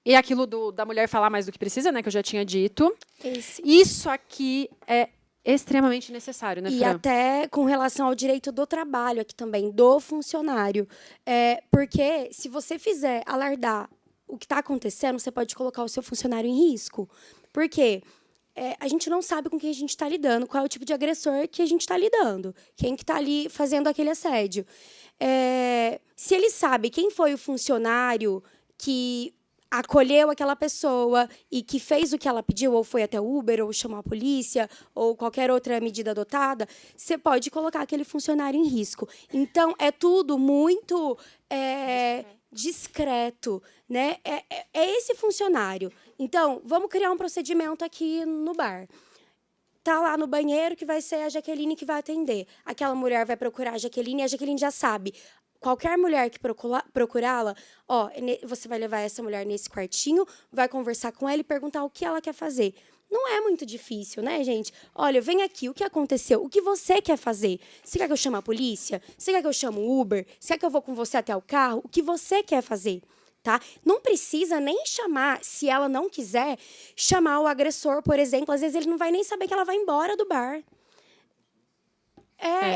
E aquilo da mulher falar mais do que precisa, né, que eu já tinha dito. Isso aqui é extremamente necessário, né, Fran? E até com relação ao direito do trabalho aqui também, do funcionário. Porque se você fizer alardar o que está acontecendo, você pode colocar o seu funcionário em risco. Por quê? A gente não sabe com quem a gente está lidando, qual é o tipo de agressor que a gente está lidando, quem que está ali fazendo aquele assédio. Se ele sabe quem foi o funcionário que acolheu aquela pessoa e que fez o que ela pediu, ou foi até o Uber, ou chamou a polícia, ou qualquer outra medida adotada, você pode colocar aquele funcionário em risco. Então, é tudo muito discreto, né? É esse funcionário. Então, vamos criar um procedimento aqui no bar. Tá lá no banheiro que vai ser a Jaqueline que vai atender. Aquela mulher vai procurar a Jaqueline e a Jaqueline já sabe. Qualquer mulher que procurá-la, você vai levar essa mulher nesse quartinho, vai conversar com ela e perguntar o que ela quer fazer. Não é muito difícil, né, gente? Olha, vem aqui, o que aconteceu? O que você quer fazer? Você quer que eu chame a polícia? Você quer que eu chame o Uber? Você quer que eu vou com você até o carro? O que você quer fazer? Tá? Não precisa nem chamar, se ela não quiser, chamar o agressor, por exemplo. Às vezes ele não vai nem saber que ela vai embora do bar.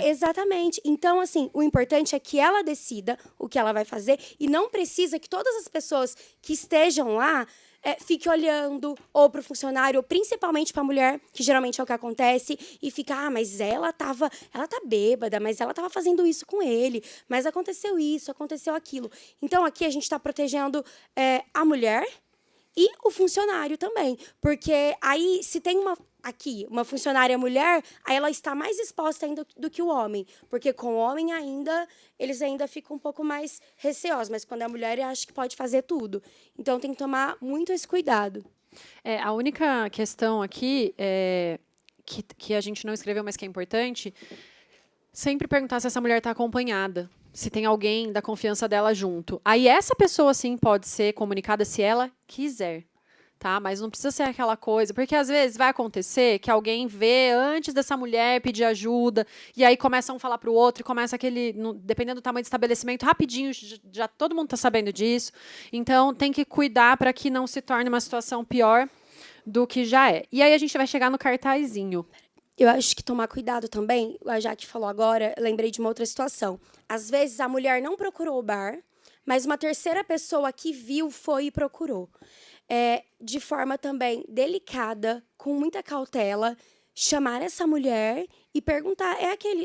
Exatamente. Então, assim, o importante é que ela decida o que ela vai fazer e não precisa que todas as pessoas que estejam lá fiquem olhando, ou para o funcionário, ou principalmente para a mulher, que geralmente é o que acontece, e fica, mas ela tá bêbada, mas ela estava fazendo isso com ele, mas aconteceu isso, aconteceu aquilo. Então, aqui a gente está protegendo a mulher e o funcionário também. Porque aí, se tem uma funcionária mulher, aí ela está mais exposta ainda do que o homem. Porque com o homem eles ainda ficam um pouco mais receosos. Mas quando é mulher, eu acho que pode fazer tudo. Então tem que tomar muito esse cuidado. A única questão aqui que a gente não escreveu, mas que é importante, sempre perguntar se essa mulher está acompanhada. Se tem alguém da confiança dela junto. Aí essa pessoa, sim, pode ser comunicada se ela quiser. Tá? Mas não precisa ser aquela coisa, porque às vezes vai acontecer que alguém vê antes dessa mulher pedir ajuda, e aí começa um falar para o outro, e começa dependendo do tamanho do estabelecimento, rapidinho, já todo mundo está sabendo disso. Então, tem que cuidar para que não se torne uma situação pior do que já é. E aí a gente vai chegar no cartazinho. Eu acho que tomar cuidado também, a Jaque falou agora, lembrei de uma outra situação. Às vezes a mulher não procurou o bar, mas uma terceira pessoa que viu foi e procurou. De forma também delicada, com muita cautela, chamar essa mulher e perguntar,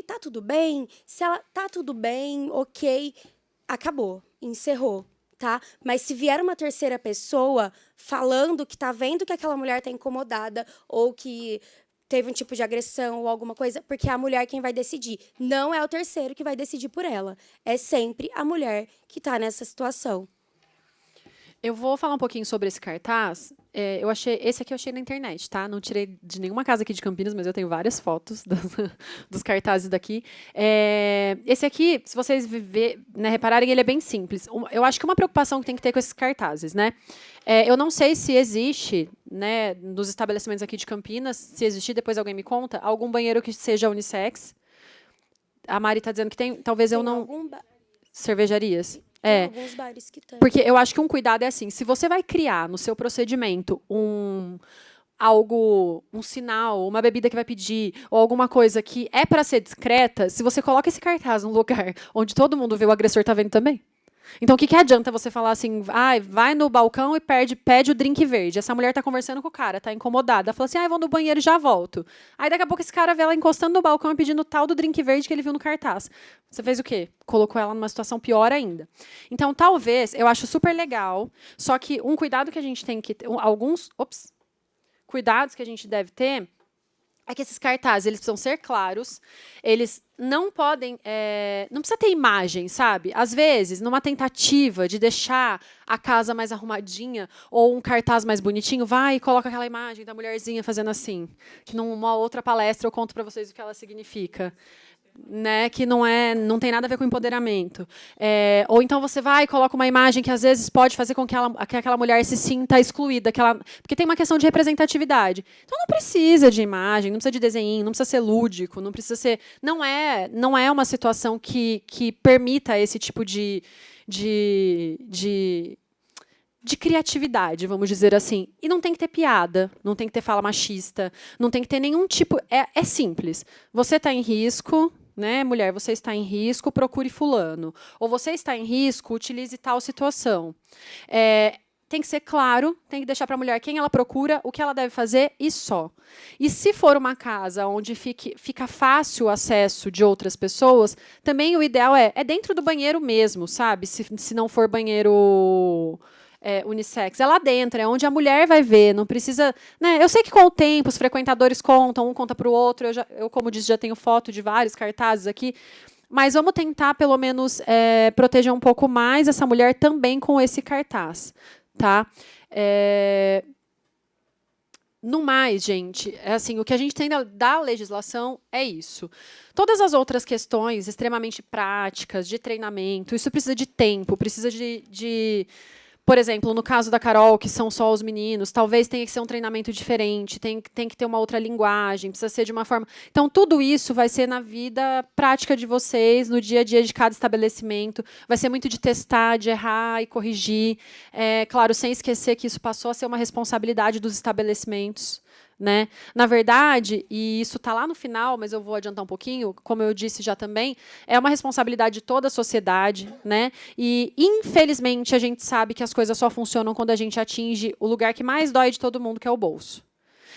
tá tudo bem? Se ela tá tudo bem, ok, acabou, encerrou, tá? Mas se vier uma terceira pessoa falando que tá vendo que aquela mulher tá incomodada ou que teve um tipo de agressão ou alguma coisa, porque é a mulher quem vai decidir. Não é o terceiro que vai decidir por ela. É sempre a mulher que está nessa situação. Eu vou falar um pouquinho sobre esse cartaz. Esse aqui eu achei na internet, tá? Não tirei de nenhuma casa aqui de Campinas, mas eu tenho várias fotos dos cartazes daqui. Esse aqui, se vocês repararem, ele é bem simples. Eu acho que uma preocupação que tem que ter com esses cartazes, né? Eu não sei se existe, né, nos estabelecimentos aqui de Campinas, se existir, depois alguém me conta, algum banheiro que seja unissex. A Mari está dizendo que tem, talvez eu não... Cervejarias. Tem alguns bares que tem. Porque eu acho que um cuidado é assim, se você vai criar no seu procedimento um sinal, uma bebida que vai pedir, ou alguma coisa que é para ser discreta, se você coloca esse cartaz num lugar onde todo mundo vê, o agressor está vendo também. Então, o que adianta você falar assim, vai no balcão e pede o drink verde. Essa mulher está conversando com o cara, está incomodada. Fala assim, eu vou no banheiro e já volto. Aí, daqui a pouco, esse cara vê ela encostando no balcão e pedindo o tal do drink verde que ele viu no cartaz. Você fez o quê? Colocou ela numa situação pior ainda. Então, talvez, eu acho super legal, só que um cuidado que a gente tem que ter, cuidados que a gente deve ter, é que esses cartazes, eles precisam ser claros, eles não podem... não precisa ter imagem, sabe? Às vezes, numa tentativa de deixar a casa mais arrumadinha ou um cartaz mais bonitinho, vai e coloca aquela imagem da mulherzinha fazendo assim. Que numa outra palestra eu conto para vocês o que ela significa. Né, que não tem nada a ver com empoderamento. Ou então você vai e coloca uma imagem que às vezes pode fazer com que aquela mulher se sinta excluída, porque tem uma questão de representatividade. Então não precisa de imagem, não precisa de desenho, não precisa ser lúdico, não precisa ser. Não é uma situação que permita esse tipo de criatividade, vamos dizer assim. E não tem que ter piada, não tem que ter fala machista, não tem que ter nenhum tipo... É simples. Você está em risco, né, mulher, você está em risco, procure fulano. Ou você está em risco, utilize tal situação. Tem que ser claro, tem que deixar para a mulher quem ela procura, o que ela deve fazer e só. E se for uma casa onde fica fácil o acesso de outras pessoas, também o ideal é dentro do banheiro mesmo, sabe? Se não for banheiro... unissex, é lá dentro, é onde a mulher vai ver, não precisa... Né? Eu sei que com o tempo os frequentadores contam, um conta para o outro, eu, como disse, já tenho foto de vários cartazes aqui, mas vamos tentar, pelo menos, proteger um pouco mais essa mulher também com esse cartaz. Tá? No mais, gente, assim, o que a gente tem da legislação é isso. Todas as outras questões extremamente práticas, de treinamento, isso precisa de tempo, precisa de por exemplo, no caso da Carol, que são só os meninos, talvez tenha que ser um treinamento diferente, tem que ter uma outra linguagem, precisa ser de uma forma... Então, tudo isso vai ser na vida prática de vocês, no dia a dia de cada estabelecimento. Vai ser muito de testar, de errar e corrigir. Claro, sem esquecer que isso passou a ser uma responsabilidade dos estabelecimentos. né? Na verdade, e isso está lá no final, mas eu vou adiantar um pouquinho, como eu disse já também, é uma responsabilidade de toda a sociedade, né? E, infelizmente, a gente sabe que as coisas só funcionam quando a gente atinge o lugar que mais dói de todo mundo, que é o bolso.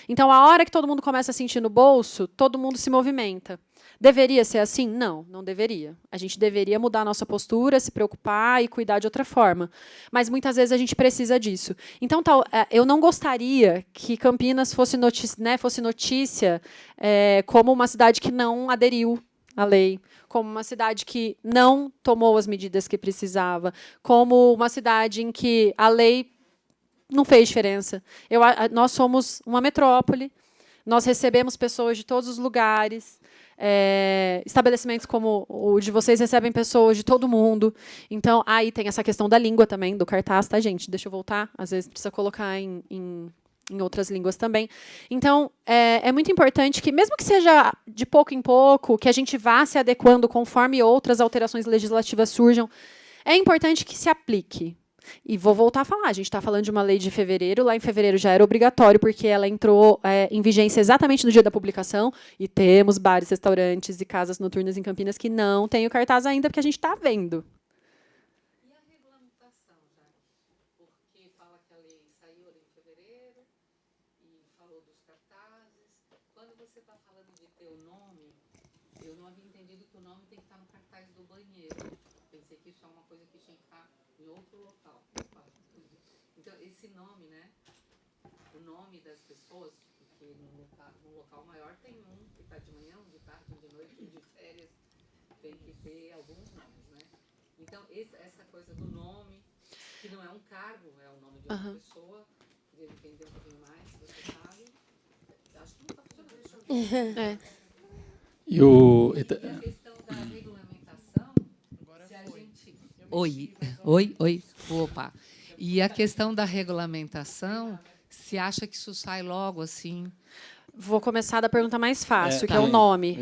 Então, a hora que todo mundo começa a sentir no bolso, todo mundo se movimenta. Deveria ser assim? Não, não deveria. A gente deveria mudar a nossa postura, se preocupar e cuidar de outra forma. Mas muitas vezes a gente precisa disso. Então, eu não gostaria que Campinas fosse notícia como uma cidade que não aderiu à lei, como uma cidade que não tomou as medidas que precisava, como uma cidade em que a lei não fez diferença. Nós somos uma metrópole, nós recebemos pessoas de todos os lugares, estabelecimentos como o de vocês recebem pessoas de todo mundo. Então, aí tem essa questão da língua também, do cartaz, tá, gente? Deixa eu voltar. Às vezes precisa colocar em outras línguas também. Então, é muito importante que, mesmo que seja de pouco em pouco, que a gente vá se adequando conforme outras alterações legislativas surjam, é importante que se aplique. E vou voltar a falar, a gente está falando de uma lei de fevereiro, lá em fevereiro já era obrigatório, porque ela entrou em vigência exatamente no dia da publicação, e temos bares, restaurantes e casas noturnas em Campinas que não têm o cartaz ainda, porque a gente está vendo. E a regulamentação, já? Porque fala que a lei saiu em fevereiro e falou dos cartazes. Quando você está falando de ter o nome, eu não havia entendido que o nome tem que estar no cartaz do banheiro. Pensei que isso é uma coisa que tinha que estar em outro local. Então, esse nome, né? O nome das pessoas, porque no local maior tem um que está de manhã, um de tarde, um de noite, um de férias. Tem que ter alguns nomes, né? Então, essa coisa do nome, que não é um cargo, é o nome de uma pessoa. Queria entender um pouquinho mais, se você sabe. Acho que não está funcionando. E a questão da regulamentação, se a gente... Oi. Opa. E a questão da regulamentação, se acha que isso sai logo assim? Vou começar da pergunta mais fácil, que é o nome.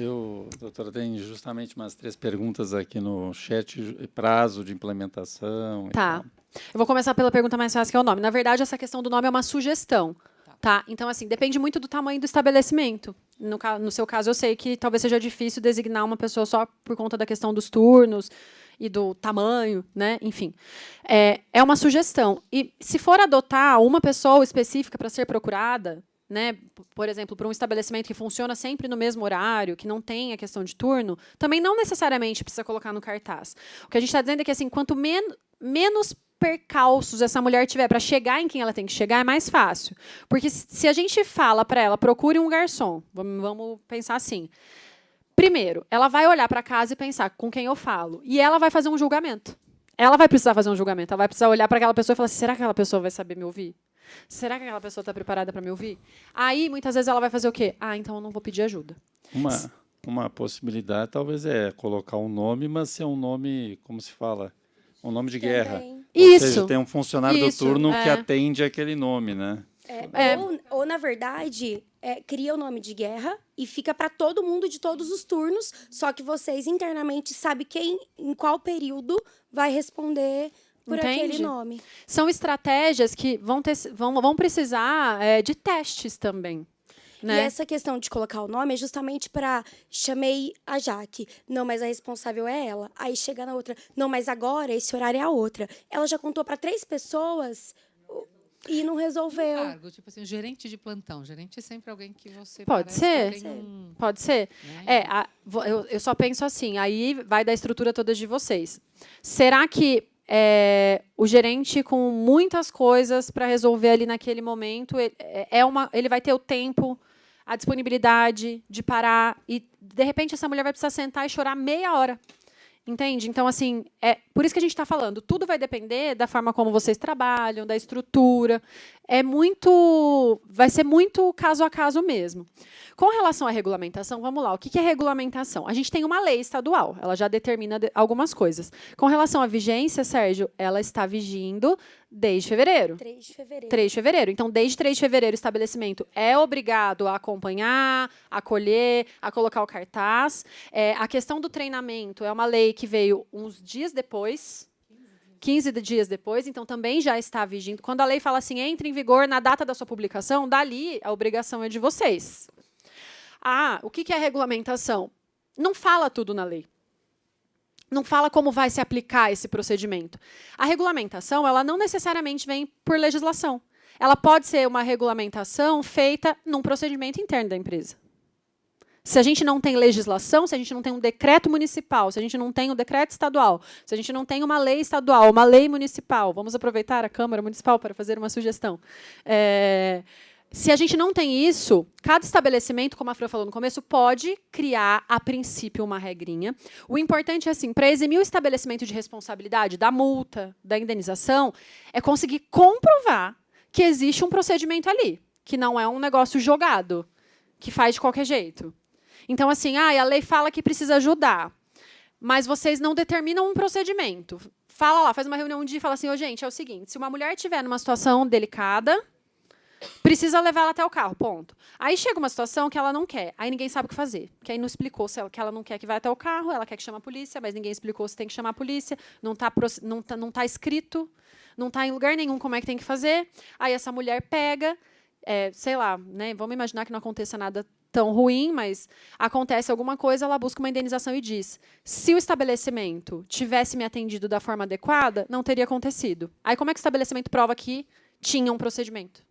Doutora, tem justamente umas 3 perguntas aqui no chat, prazo de implementação. Tá. Eu vou começar pela pergunta mais fácil, que é o nome. Na verdade, essa questão do nome é uma sugestão. Tá? Então, assim, depende muito do tamanho do estabelecimento. No seu caso, eu sei que talvez seja difícil designar uma pessoa só por conta da questão dos turnos e do tamanho, né? Enfim. É uma sugestão. E se for adotar uma pessoa específica para ser procurada, né, por exemplo, para um estabelecimento que funciona sempre no mesmo horário, que não tem a questão de turno, também não necessariamente precisa colocar no cartaz. O que a gente está dizendo é que, assim, quanto menos percalços essa mulher tiver para chegar em quem ela tem que chegar, é mais fácil. Porque se a gente fala para ela, procure um garçom, vamos pensar assim. Primeiro, ela vai olhar para casa e pensar com quem eu falo. E ela vai fazer um julgamento. Ela vai precisar fazer um julgamento. Ela vai precisar olhar para aquela pessoa e falar assim, será que aquela pessoa vai saber me ouvir? Será que aquela pessoa está preparada para me ouvir? Aí, muitas vezes, ela vai fazer o quê? Então eu não vou pedir ajuda. Uma possibilidade, talvez, é colocar um nome, mas ser um nome, como se fala, um nome de guerra. Ou seja, tem um funcionário do turno que atende aquele nome, né? Ou, na verdade, cria o nome de guerra e fica para todo mundo de todos os turnos, só que vocês internamente sabem em qual período vai responder por aquele nome. São estratégias que vão precisar de testes também. Né? E essa questão de colocar o nome é justamente para... Chamei a Jaque. Não, mas a responsável é ela. Aí chega na outra. Não, mas agora esse horário é a outra. Ela já contou para 3 pessoas e não resolveu. Cargo, tipo assim, gerente de plantão. Gerente é sempre alguém que você... Pode ser. Pode ser. Né? Eu só penso assim, aí vai da estrutura toda de vocês. Será que o gerente, com muitas coisas para resolver ali naquele momento, ele vai ter o tempo, a disponibilidade de parar e, de repente, essa mulher vai precisar sentar e chorar meia hora. Entende? Então, assim, por isso que a gente está falando. Tudo vai depender da forma como vocês trabalham, da estrutura. Vai ser muito caso a caso mesmo. Com relação à regulamentação, vamos lá. O que é regulamentação? A gente tem uma lei estadual. Ela já determina algumas coisas. Com relação à vigência, Sérgio, ela está vigindo desde fevereiro. 3 de fevereiro. 3 de fevereiro. Então, desde 3 de fevereiro, o estabelecimento é obrigado a acompanhar, a acolher, a colocar o cartaz. A questão do treinamento é uma lei que veio uns dias depois. 15 dias depois, então também já está vigindo. Quando a lei fala assim, entre em vigor na data da sua publicação, dali a obrigação é de vocês. O que é regulamentação? Não fala tudo na lei. Não fala como vai se aplicar esse procedimento. A regulamentação, ela não necessariamente vem por legislação. Ela pode ser uma regulamentação feita num procedimento interno da empresa. Se a gente não tem legislação, se a gente não tem um decreto municipal, se a gente não tem um decreto estadual, se a gente não tem uma lei estadual, uma lei municipal, vamos aproveitar a Câmara Municipal para fazer uma sugestão. Se a gente não tem isso, cada estabelecimento, como a Fran falou no começo, pode criar, a princípio, uma regrinha. O importante é, assim, para eximir o estabelecimento de responsabilidade, da multa, da indenização, é conseguir comprovar que existe um procedimento ali, que não é um negócio jogado, que faz de qualquer jeito. Então, assim, a lei fala que precisa ajudar, mas vocês não determinam um procedimento. Fala lá, faz uma reunião um dia e fala assim, gente, é o seguinte, se uma mulher estiver numa situação delicada, precisa levar ela até o carro, ponto. Aí chega uma situação que ela não quer, aí ninguém sabe o que fazer, porque aí não explicou que ela não quer que vá até o carro, ela quer que chame a polícia, mas ninguém explicou se tem que chamar a polícia, não tá escrito, não está em lugar nenhum como é que tem que fazer. Aí essa mulher pega, sei lá, né, vamos imaginar que não aconteça nada tão ruim, mas acontece alguma coisa, ela busca uma indenização e diz, se o estabelecimento tivesse me atendido da forma adequada, não teria acontecido. Aí como é que o estabelecimento prova que tinha um procedimento?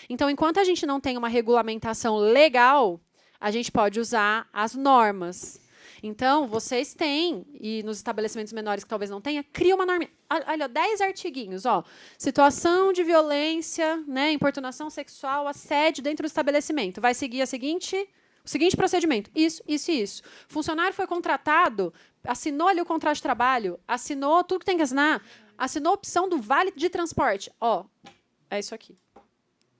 Então, enquanto a gente não tem uma regulamentação legal, a gente pode usar as normas. Então, vocês têm, e nos estabelecimentos menores que talvez não tenha, cria uma norma. Olha, 10 artiguinhos. Situação de violência, né, importunação sexual, assédio dentro do estabelecimento. Vai seguir o seguinte procedimento. Isso, isso e isso. Funcionário foi contratado, assinou ali o contrato de trabalho, assinou tudo que tem que assinar, assinou a opção do vale de transporte. É isso aqui.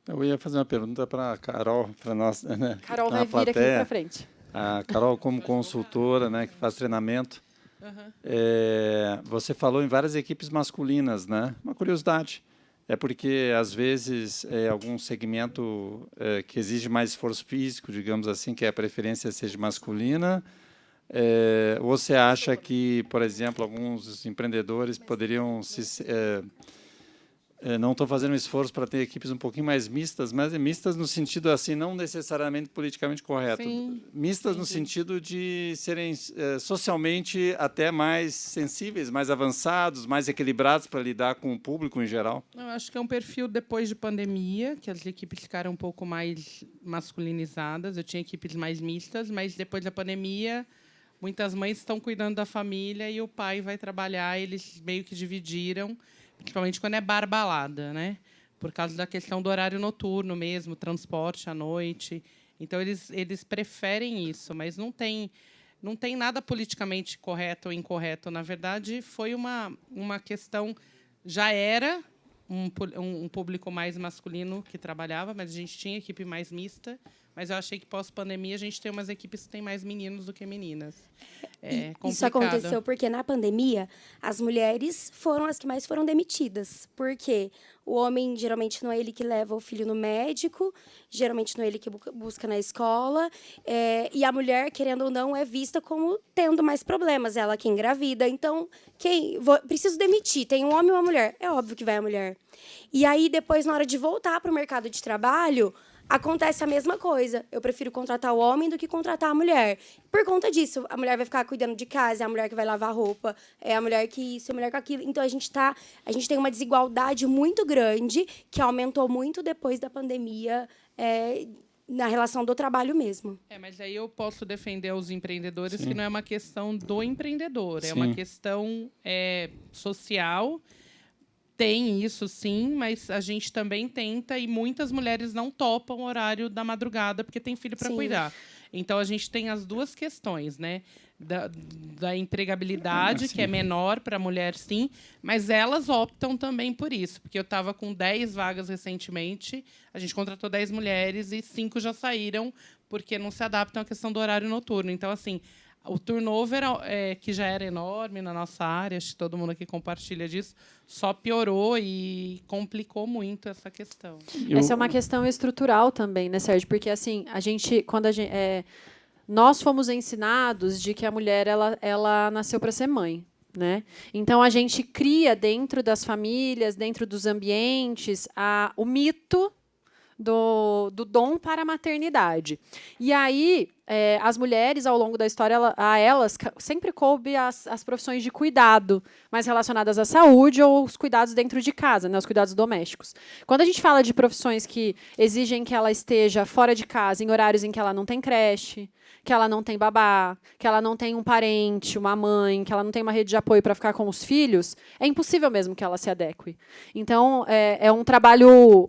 Eu ia fazer uma pergunta para a Carol, para nós, né? Carol vai vir aqui para frente. A Carol, como consultora, né, que faz treinamento, você falou em várias equipes masculinas, né? Uma curiosidade, é porque, às vezes, algum segmento que exige mais esforço físico, digamos assim, que a preferência seja masculina, ou você acha que, por exemplo, alguns empreendedores poderiam não estou fazendo um esforço para ter equipes um pouquinho mais mistas, mas mistas no sentido assim, não necessariamente politicamente correto. Sim, mistas entendi. No sentido de serem socialmente até mais sensíveis, mais avançados, mais equilibrados para lidar com o público em geral. Eu acho que é um perfil depois de pandemia, que as equipes ficaram um pouco mais masculinizadas. Eu tinha equipes mais mistas, mas depois da pandemia, muitas mães estão cuidando da família e o pai vai trabalhar, eles meio que dividiram, principalmente quando é bar balada, né? Por causa da questão do horário noturno mesmo, transporte à noite. Então, eles preferem isso, mas não tem nada politicamente correto ou incorreto. Na verdade, foi uma questão... Já era um público mais masculino que trabalhava, mas a gente tinha equipe mais mista. Mas eu achei que pós-pandemia a gente tem umas equipes que têm mais meninos do que meninas. Isso aconteceu porque, na pandemia, as mulheres foram as que mais foram demitidas. Porque o homem, geralmente, não é ele que leva o filho no médico, geralmente não é ele que busca na escola, e a mulher, querendo ou não, é vista como tendo mais problemas, ela que engravida. Então, preciso demitir, tem um homem e uma mulher. É óbvio que vai a mulher. E aí, depois, na hora de voltar para o mercado de trabalho, acontece a mesma coisa. Eu prefiro contratar o homem do que contratar a mulher. Por conta disso, a mulher vai ficar cuidando de casa, é a mulher que vai lavar a roupa, é a mulher que isso, é a mulher que aquilo. Então, a gente tem uma desigualdade muito grande, que aumentou muito depois da pandemia, na relação do trabalho mesmo. Mas aí eu posso defender os empreendedores. Sim. Que não é uma questão do empreendedor, Sim. É uma questão social. Tem isso, sim, mas a gente também tenta e muitas mulheres não topam o horário da madrugada porque tem filho para cuidar. Então, a gente tem as duas questões, né? Da empregabilidade, que é menor para a mulher, sim, mas elas optam também por isso, porque eu estava com 10 vagas recentemente, a gente contratou 10 mulheres e 5 já saíram porque não se adaptam à questão do horário noturno. Então, assim, o turnover, que já era enorme na nossa área, acho que todo mundo aqui compartilha disso, só piorou complicou muito essa questão. Essa é uma questão estrutural também, né, Sérgio? Porque, assim, nós fomos ensinados de que a mulher ela nasceu para ser mãe. né? Então, a gente cria dentro das famílias, dentro dos ambientes, o mito do dom para a maternidade. E aí, as mulheres, ao longo da história, a elas sempre coube as profissões de cuidado, mais relacionadas à saúde ou os cuidados dentro de casa, né, os cuidados domésticos. Quando a gente fala de profissões que exigem que ela esteja fora de casa, em horários em que ela não tem creche, que ela não tem babá, que ela não tem um parente, uma mãe, que ela não tem uma rede de apoio para ficar com os filhos, é impossível mesmo que ela se adeque. Então, é um trabalho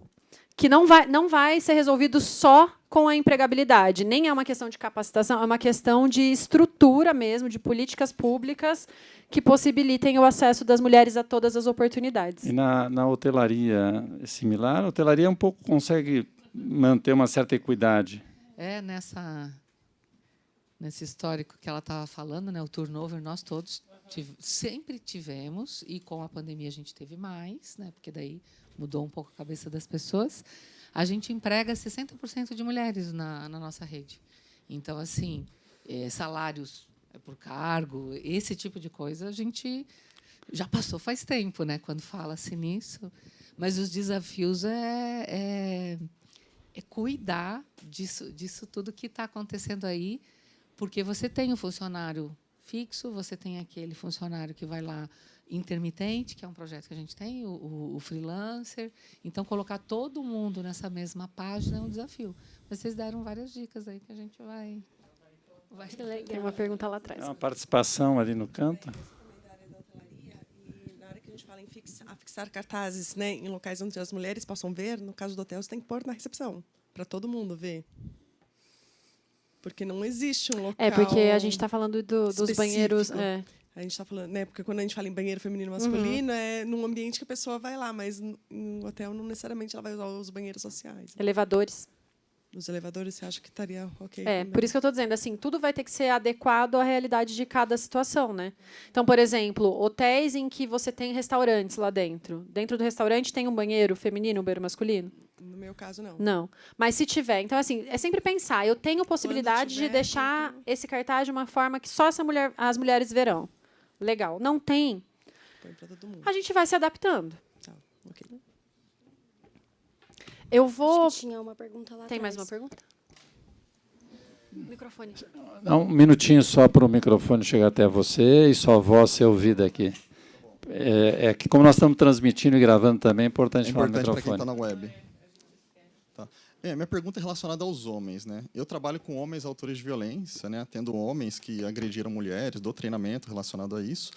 que não vai ser resolvido só com a empregabilidade. Nem é uma questão de capacitação, é uma questão de estrutura mesmo, de políticas públicas que possibilitem o acesso das mulheres a todas as oportunidades. E na hotelaria é similar? A hotelaria consegue manter uma certa equidade. Nesse histórico que ela estava falando, né, o turnover, nós todos sempre tivemos, e com a pandemia a gente teve mais, né, porque daí mudou um pouco a cabeça das pessoas. A gente emprega 60% de mulheres na nossa rede. Então, assim, salários por cargo, esse tipo de coisa, a gente já passou faz tempo, né, quando fala-se nisso. Mas os desafios é cuidar disso tudo que está acontecendo aí, porque você tem o funcionário fixo, você tem aquele funcionário que vai lá intermitente, que é um projeto que a gente tem, o freelancer. Então, colocar todo mundo nessa mesma página é um desafio. Vocês deram várias dicas aí que a gente vai... Tem uma pergunta lá atrás. É uma participação ali no canto. Na hora que a gente fala em afixar cartazes, né, em locais onde as mulheres possam ver, no caso do hotel, você tem que pôr na recepção, para todo mundo ver. Porque não existe um local... porque a gente está falando dos banheiros... A gente está falando, né? Porque quando a gente fala em banheiro feminino e masculino, é num ambiente que a pessoa vai lá, mas em hotel não necessariamente ela vai usar os banheiros sociais. Elevadores. Nos elevadores, você acha que estaria ok? Por isso que eu estou dizendo, assim, tudo vai ter que ser adequado à realidade de cada situação, né? Então, por exemplo, hotéis em que você tem restaurantes lá dentro. Dentro do restaurante tem um banheiro feminino, um banheiro masculino? No meu caso, não. Não. Mas se tiver, então, assim, é sempre pensar, eu tenho possibilidade de deixar esse cartaz de uma forma que só as mulheres verão. Legal. Não tem, Põe pra todo mundo. a gente vai se adaptando. Tá, ok. Eu vou... Acho que tinha uma pergunta lá Tem atrás. mais uma pergunta? Microfone. Dá um minutinho só para o microfone chegar até você e sua voz ser ouvida aqui. Que como nós estamos transmitindo e gravando também, é importante falar no microfone. Para quem está na web. Tá. Minha pergunta é relacionada aos homens, né? Eu trabalho com homens autores de violência, né? Atendo homens que agrediram mulheres, dou treinamento relacionado a isso.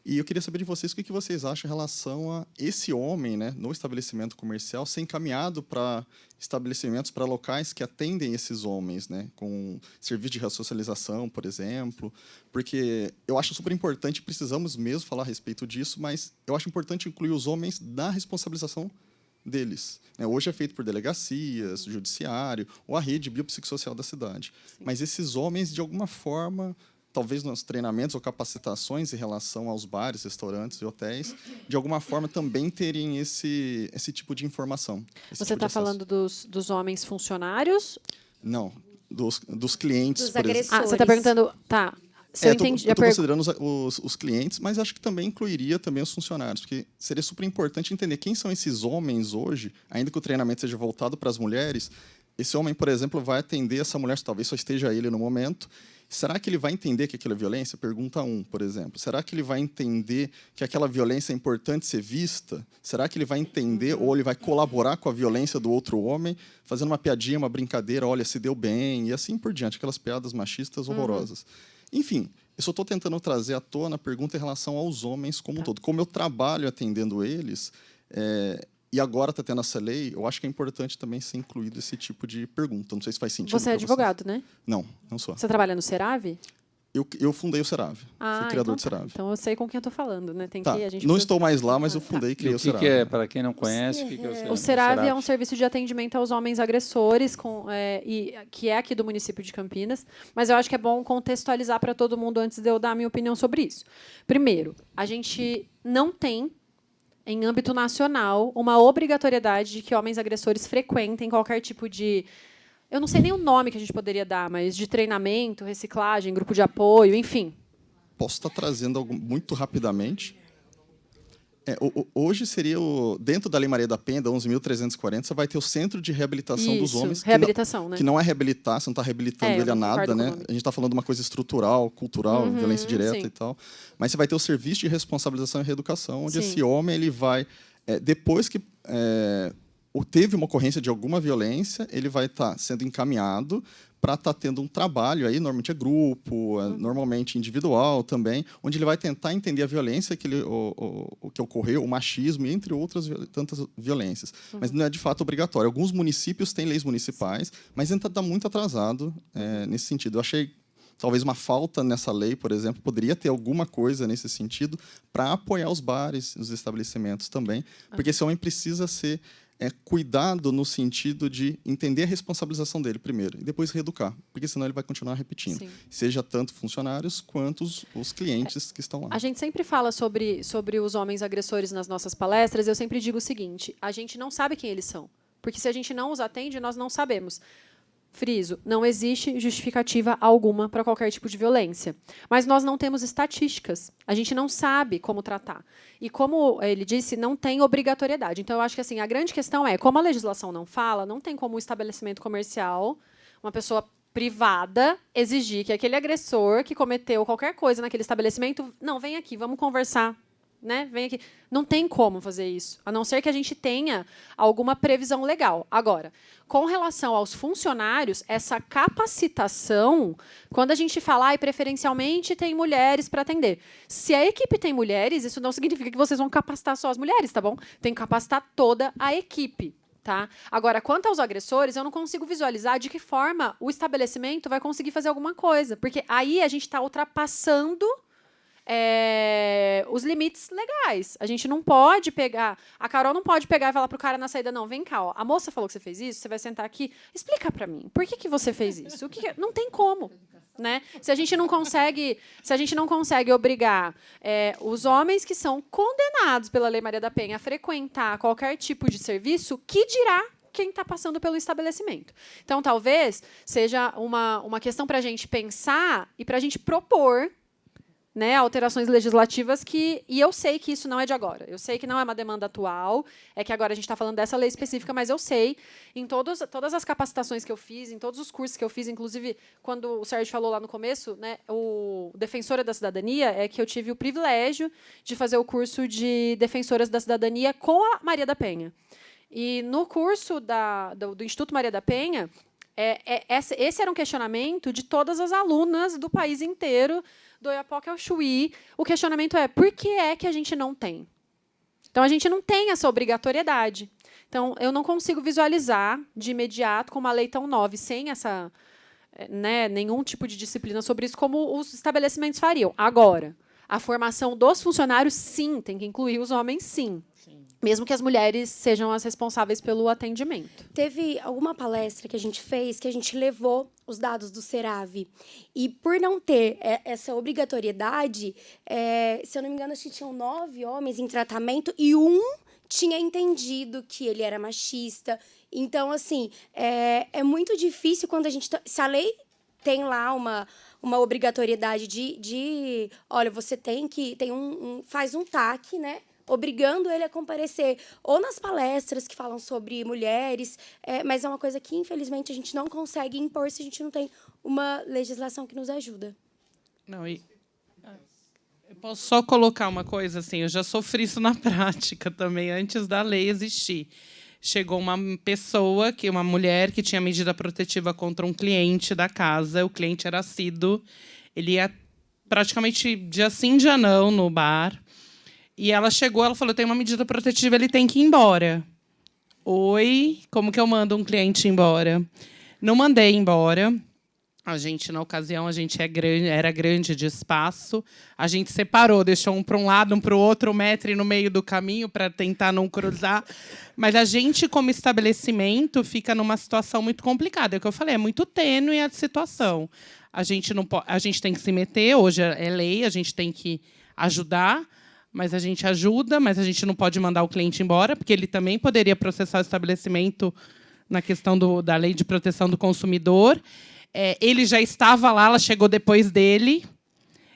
E eu queria saber de vocês o que vocês acham em relação a esse homem, né, no estabelecimento comercial, ser encaminhado para estabelecimentos, para locais que atendem esses homens, né, com serviço de ressocialização, por exemplo, porque eu acho super importante, precisamos mesmo falar a respeito disso, mas eu acho importante incluir os homens na responsabilização deles. Hoje é feito por delegacias, judiciário, ou a rede biopsicossocial da cidade. Sim. Mas esses homens, de alguma forma... talvez nos treinamentos ou capacitações em relação aos bares, restaurantes e hotéis, de alguma forma também terem esse tipo de informação. Você está falando dos homens funcionários? Não, dos clientes. Dos agressores. Você está perguntando... Tá. Eu estou considerando os clientes, mas acho que também incluiria também os funcionários, porque seria super importante entender quem são esses homens hoje, ainda que o treinamento seja voltado para as mulheres. Esse homem, por exemplo, vai atender essa mulher, talvez só esteja ele no momento. Será que ele vai entender que aquilo é violência? Pergunta 1, por exemplo. Será que ele vai entender que aquela violência é importante ser vista? Será que ele vai entender ou ele vai colaborar com a violência do outro homem, fazendo uma piadinha, uma brincadeira, olha, se deu bem, e assim por diante, aquelas piadas machistas horrorosas. Enfim, eu só estou tentando trazer à tona a pergunta em relação aos homens como um todo. Como eu trabalho atendendo eles... E agora está tendo essa lei, eu acho que é importante também ser incluído esse tipo de pergunta. Não sei se faz sentido. Você é advogado, né? Não, não sou. Você trabalha no Serave? Eu fundei o Serave. Fui criador do Serave. Então eu sei com quem eu estou falando, né? Não estou mais lá, mas eu fundei e criei o Serave. O que é, para quem não conhece, o que é o Serave? O Serave é um serviço de atendimento aos homens agressores, que é aqui do município de Campinas, mas eu acho que é bom contextualizar para todo mundo antes de eu dar a minha opinião sobre isso. Primeiro, a gente não tem, em âmbito nacional, uma obrigatoriedade de que homens agressores frequentem qualquer tipo de... Eu não sei nem o nome que a gente poderia dar, mas de treinamento, reciclagem, grupo de apoio, enfim. posso estar trazendo algo muito rapidamente. Hoje seria, dentro da Lei Maria da Penha, da 11.340, você vai ter o Centro de Reabilitação dos Homens. Reabilitação, que não é reabilitar, você não está reabilitando ele a nada, né? A gente está falando de uma coisa estrutural, cultural, violência direta e tal. Mas você vai ter o Serviço de Responsabilização e Reeducação, onde esse homem ele vai, depois que teve uma ocorrência de alguma violência, ele vai estar sendo encaminhado para estar tendo um trabalho, aí normalmente é grupo, normalmente individual também, onde ele vai tentar entender a violência o que ocorreu, o machismo, entre outras tantas violências. Mas não é de fato obrigatório. Alguns municípios têm leis municipais, mas ainda está muito atrasado nesse sentido. Eu achei talvez uma falta nessa lei, por exemplo, poderia ter alguma coisa nesse sentido para apoiar os bares, os estabelecimentos também, porque esse homem precisa ser cuidado no sentido de entender a responsabilização dele primeiro e depois reeducar, porque senão ele vai continuar repetindo, seja tanto funcionários quanto os clientes que estão lá. A gente sempre fala sobre os homens agressores nas nossas palestras, eu sempre digo o seguinte, a gente não sabe quem eles são, porque se a gente não os atende, nós não sabemos. Friso, não existe justificativa alguma para qualquer tipo de violência. Mas nós não temos estatísticas. A gente não sabe como tratar. E como ele disse, não tem obrigatoriedade. Então, eu acho que assim, a grande questão é, como a legislação não fala, não tem como um estabelecimento comercial, uma pessoa privada, exigir que aquele agressor que cometeu qualquer coisa naquele estabelecimento, não, vem aqui, vamos conversar. Né? Vem aqui. Não tem como fazer isso, a não ser que a gente tenha alguma previsão legal. Agora, com relação aos funcionários, essa capacitação, quando a gente fala, preferencialmente tem mulheres para atender. Se a equipe tem mulheres, isso não significa que vocês vão capacitar só as mulheres, tá bom? Tem que capacitar toda a equipe. Tá? Agora, quanto aos agressores, eu não consigo visualizar de que forma o estabelecimento vai conseguir fazer alguma coisa, porque aí a gente está ultrapassando os limites legais. A gente não pode pegar... A Carol não pode pegar e falar para o cara na saída, não, vem cá, ó, a moça falou que você fez isso, você vai sentar aqui, explica para mim, por que você fez isso? Não tem como. Né? Se a gente não consegue obrigar os homens que são condenados pela Lei Maria da Penha a frequentar qualquer tipo de serviço, que dirá quem está passando pelo estabelecimento. Então, talvez seja uma questão para a gente pensar e para a gente propor, né, alterações legislativas e eu sei que isso não é de agora. Eu sei que não é uma demanda atual, é que agora a gente está falando dessa lei específica, mas eu sei, em todas as capacitações que eu fiz, em todos os cursos que eu fiz, inclusive, quando o Sérgio falou lá no começo, né, o Defensora da Cidadania, é que eu tive o privilégio de fazer o curso de Defensoras da Cidadania com a Maria da Penha. E no curso do Instituto Maria da Penha, esse era um questionamento de todas as alunas do país inteiro, do Oiapoque ao Chuí. O questionamento é, por que é que a gente não tem? Então, a gente não tem essa obrigatoriedade. Então, eu não consigo visualizar de imediato, com uma lei tão nova, sem essa, nenhum tipo de disciplina sobre isso, como os estabelecimentos fariam. Agora, a formação dos funcionários, sim, tem que incluir os homens, sim. Mesmo que as mulheres sejam as responsáveis pelo atendimento. Teve alguma palestra que a gente fez que a gente levou os dados do Serave. E por não ter essa obrigatoriedade, se eu não me engano, acho que tinham 9 homens em tratamento e um tinha entendido que ele era machista. Então, assim, é muito difícil quando a gente... Se a lei tem lá uma obrigatoriedade de olha, você tem que... faz um TAC, né? Obrigando ele a comparecer ou nas palestras que falam sobre mulheres, mas é uma coisa que, infelizmente, a gente não consegue impor se a gente não tem uma legislação que nos ajuda. Não, eu posso só colocar uma coisa assim, eu já sofri isso na prática também, antes da lei existir. Chegou uma mulher que tinha medida protetiva contra um cliente da casa, o cliente era assíduo, ele ia praticamente dia sim, dia não no bar. E ela chegou, ela falou, tem uma medida protetiva, ele tem que ir embora. Oi, como que eu mando um cliente embora? Não mandei embora. A gente, na ocasião, era grande de espaço. A gente separou, deixou um para um lado, um para o outro, 1 metro no meio do caminho para tentar não cruzar. Mas a gente, como estabelecimento, fica numa situação muito complicada. É o que eu falei, é muito tênue a situação. A gente tem que se meter, hoje é lei, a gente tem que ajudar, mas a gente ajuda, mas a gente não pode mandar o cliente embora, porque ele também poderia processar o estabelecimento na questão da lei de proteção do consumidor. Ele já estava lá, ela chegou depois dele.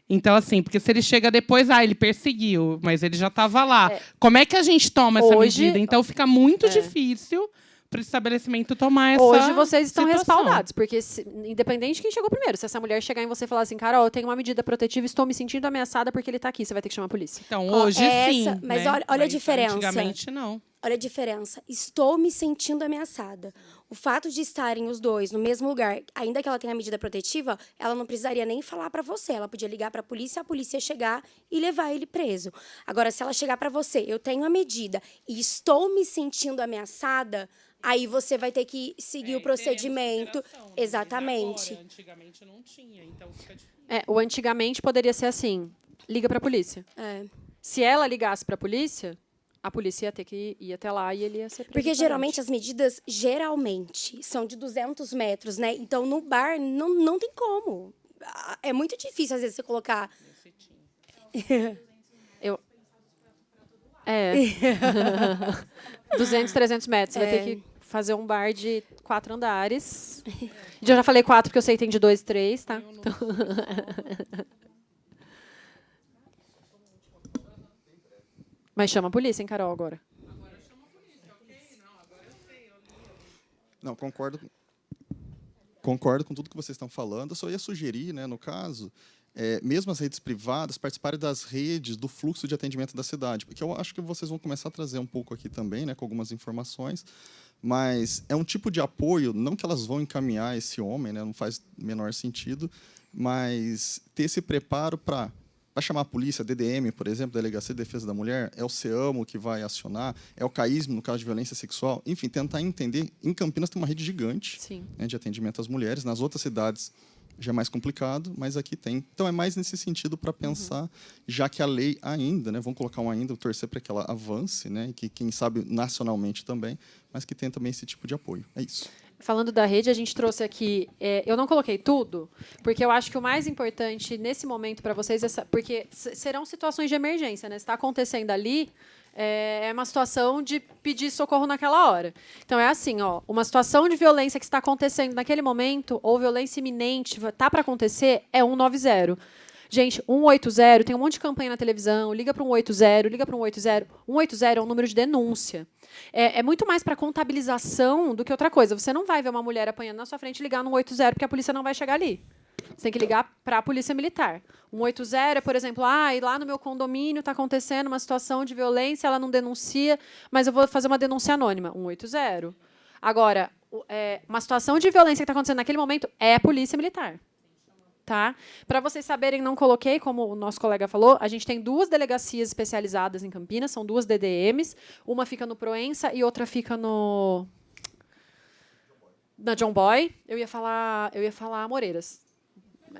Então, assim, porque se ele chega depois, ele perseguiu, mas ele já estava lá. Como é que a gente toma essa medida? Então, fica muito difícil para o estabelecimento tomar essa Hoje vocês estão situação. respaldados, porque independente de quem chegou primeiro, se essa mulher chegar em você e falar assim, Carol, eu tenho uma medida protetiva, estou me sentindo ameaçada porque ele está aqui, você vai ter que chamar a polícia. Então, hoje sim. Mas né? olha a diferença. Antigamente, não. Olha a diferença. Estou me sentindo ameaçada. O fato de estarem os dois no mesmo lugar, ainda que ela tenha a medida protetiva, ela não precisaria nem falar para você. Ela podia ligar para a polícia chegar e levar ele preso. Agora, se ela chegar para você, eu tenho a medida e estou me sentindo ameaçada, aí você vai ter que seguir o procedimento. Exatamente. Agora, antigamente não tinha, então fica difícil. O antigamente poderia ser assim, liga para a polícia. Se ela ligasse para a polícia ia ter que ir até lá e ele ia ser preso. Porque geralmente as medidas são de 200 metros, né? Então no bar não tem como. É muito difícil às vezes você colocar. 200, 300 metros. Você vai ter que fazer um bar de 4 andares. Eu já falei 4 porque eu sei que tem de 2 e 3, tá? Então... Mas chama a polícia, hein, Carol, agora. Agora chama a polícia, ok? Não, agora eu sei. Não, concordo com tudo que vocês estão falando. Eu só ia sugerir, né, no caso, mesmo as redes privadas participarem das redes do fluxo de atendimento da cidade, porque eu acho que vocês vão começar a trazer um pouco aqui também, né, com algumas informações, mas é um tipo de apoio, não que elas vão encaminhar esse homem, né, não faz menor sentido, mas ter esse preparo para... Vai chamar a polícia, a DDM, por exemplo, Delegacia de Defesa da Mulher, é o CEAMO que vai acionar, é o CAISM, no caso de violência sexual. Enfim, tentar entender. Em Campinas tem uma rede gigante, né, de atendimento às mulheres. Nas outras cidades já é mais complicado, mas aqui tem. Então, é mais nesse sentido para pensar, já que a lei ainda, né, vamos colocar um ainda, torcer para que ela avance, né, e que, quem sabe, nacionalmente também, mas que tenha também esse tipo de apoio. É isso. Falando da rede, a gente trouxe aqui... eu não coloquei tudo, porque eu acho que o mais importante nesse momento para vocês... porque serão situações de emergência, né? Se está acontecendo ali, é uma situação de pedir socorro naquela hora. Então, é assim, uma situação de violência que está acontecendo naquele momento, ou violência iminente, está para acontecer, é 190. Gente, 180, tem um monte de campanha na televisão, liga para 180, liga para 180. 180 é um número de denúncia. É muito mais para contabilização do que outra coisa. Você não vai ver uma mulher apanhando na sua frente e ligar no 180, porque a polícia não vai chegar ali. Você tem que ligar para a polícia militar. 180 é, por exemplo, e lá no meu condomínio está acontecendo uma situação de violência, ela não denuncia, mas eu vou fazer uma denúncia anônima. 180. Agora, uma situação de violência que está acontecendo naquele momento é a polícia militar. Tá? Para vocês saberem, não coloquei, como o nosso colega falou, a gente tem 2 delegacias especializadas em Campinas, são 2 DDMs, uma fica no Proença e outra fica na John Boy. Eu ia falar Moreiras.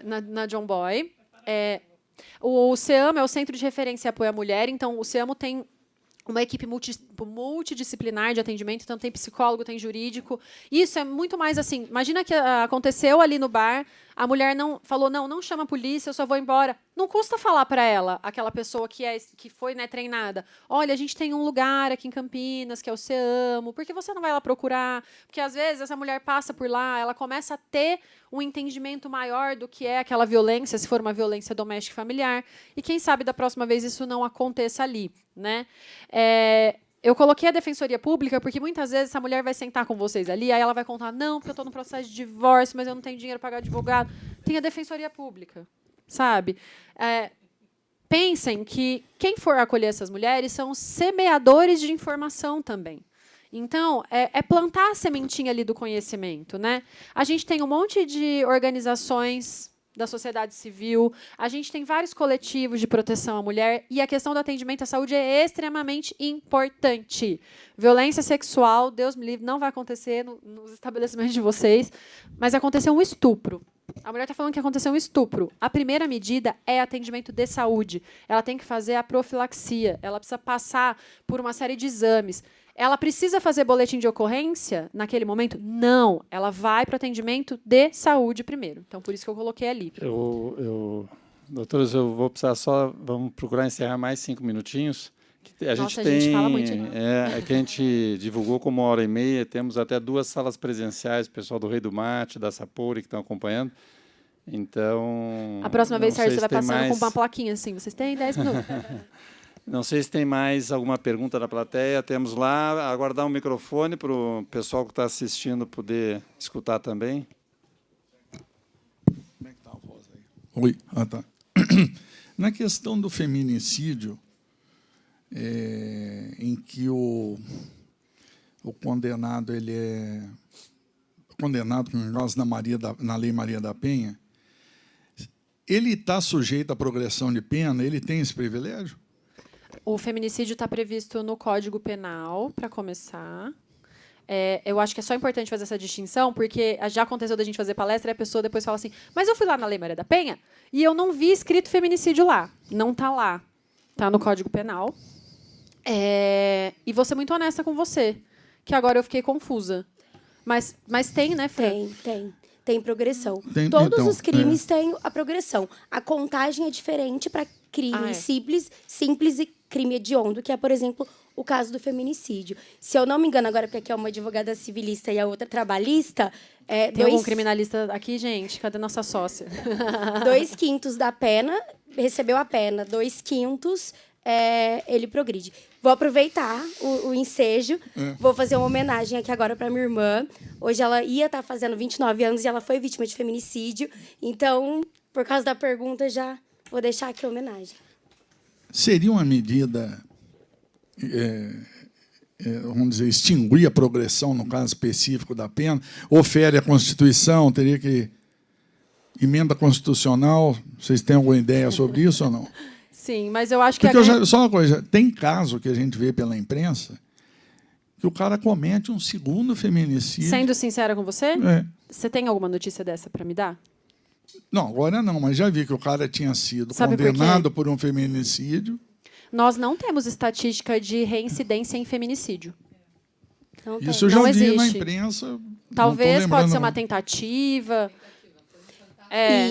Na John Boy. O CEAMO é o Centro de Referência e Apoio à Mulher, então o CEAMO tem uma equipe multidisciplinar de atendimento, então tem psicólogo, tem jurídico. Isso é muito mais assim, imagina que aconteceu ali no bar, a mulher falou, não chama a polícia, eu só vou embora. Não custa falar para ela, aquela pessoa que foi, né, treinada, olha, a gente tem um lugar aqui em Campinas, que é o CEAMO, por que você não vai lá procurar? Porque, às vezes, essa mulher passa por lá, ela começa a ter um entendimento maior do que é aquela violência, se for uma violência doméstica e familiar, e quem sabe da próxima vez isso não aconteça ali, né? Eu coloquei a Defensoria Pública porque muitas vezes essa mulher vai sentar com vocês ali, aí ela vai contar, não, porque eu estou no processo de divórcio, mas eu não tenho dinheiro para pagar advogado. Tem a Defensoria Pública, sabe? Pensem que quem for acolher essas mulheres são semeadores de informação também. Então, plantar a sementinha ali do conhecimento, né? A gente tem um monte de organizações da sociedade civil, a gente tem vários coletivos de proteção à mulher e a questão do atendimento à saúde é extremamente importante. Violência sexual, Deus me livre, não vai acontecer nos estabelecimentos de vocês, mas aconteceu um estupro. A mulher está falando que aconteceu um estupro. A primeira medida é atendimento de saúde. Ela tem que fazer a profilaxia, ela precisa passar por uma série de exames. Ela precisa fazer boletim de ocorrência naquele momento? Não. Ela vai para o atendimento de saúde primeiro. Então, por isso que eu coloquei ali. Doutores, eu vou precisar vamos procurar encerrar mais 5 minutinhos. A gente fala muito. Que a gente divulgou como 1h30, temos até 2 salas presenciais, o pessoal do Rei do Mate, da Sapori, que estão acompanhando. Então, A próxima vez, não sei Sérgio, você se vai tem passando mais- com uma plaquinha assim. Vocês têm 10 minutos. Não sei se tem mais alguma pergunta da plateia. Temos lá, aguardar um microfone para o pessoal que está assistindo poder escutar também. Como é que tá a voz aí? Oi, tá. Na questão do feminicídio, em que o condenado ele é condenado com nós na Lei Maria da Penha, ele está sujeito à progressão de pena? Ele tem esse privilégio? O feminicídio está previsto no Código Penal, para começar. Eu acho que é só importante fazer essa distinção, porque já aconteceu da gente fazer palestra e a pessoa depois fala assim, mas eu fui lá na Lei Maria da Penha e eu não vi escrito feminicídio lá. Não está lá. Está no Código Penal. E vou ser muito honesta com você, que agora eu fiquei confusa. Mas tem, né, Fran? Tem progressão. Todos os crimes têm a progressão. A contagem é diferente para crime simples e crime hediondo, que é, por exemplo, o caso do feminicídio. Se eu não me engano, agora, porque aqui é uma advogada civilista e a outra trabalhista... Tem algum criminalista aqui, gente? Cadê nossa sócia? 2/5 da pena, recebeu a pena. 2/5, ele progride. Vou aproveitar o ensejo, vou fazer uma homenagem aqui agora para minha irmã. Hoje ela ia estar fazendo 29 anos e ela foi vítima de feminicídio. Então, por causa da pergunta, já vou deixar aqui a homenagem. Seria uma medida, vamos dizer, extinguir a progressão, no caso específico da pena? Ou fere a Constituição, teria que... Emenda constitucional, vocês têm alguma ideia sobre isso ou não? Sim, mas eu acho que... Só uma coisa, tem caso que a gente vê pela imprensa que o cara comete um segundo feminicídio. Sendo sincera com você, É. você tem alguma notícia dessa para me dar? Não, agora não, mas já vi que o cara tinha sido Sabe por quê? condenado por um feminicídio. Nós não temos estatística de reincidência em feminicídio. Isso eu já não vi na existe. imprensa. Talvez pode ser não. uma tentativa.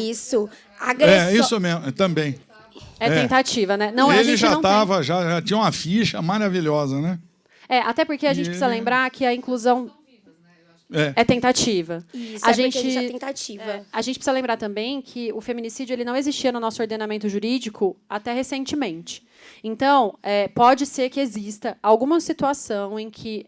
Isso. Agressão. Isso mesmo, também. Tentativa, né? Não, a Ele gente já não estava, já tinha uma ficha maravilhosa, né? até porque a gente precisa lembrar que a inclusão é tentativa. Isso, A porque gente existe a tentativa. A gente precisa lembrar também que o feminicídio ele não existia no nosso ordenamento jurídico até recentemente. Então, pode ser que exista alguma situação em que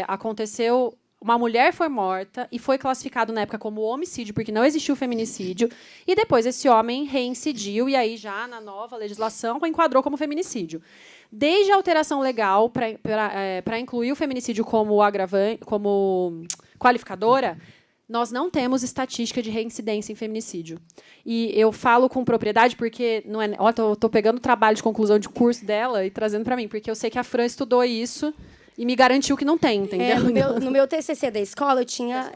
aconteceu, uma mulher foi morta e foi classificado na época como homicídio, porque não existiu o feminicídio, e depois esse homem reincidiu, e aí já na nova legislação enquadrou como feminicídio. Desde a alteração legal para incluir o feminicídio como qualificadora, nós não temos estatística de reincidência em feminicídio. E eu falo com propriedade porque não é, tô pegando o trabalho de conclusão de curso dela e trazendo para mim, porque eu sei que a Fran estudou isso e me garantiu que não tem, entendeu? No meu TCC da escola, eu tinha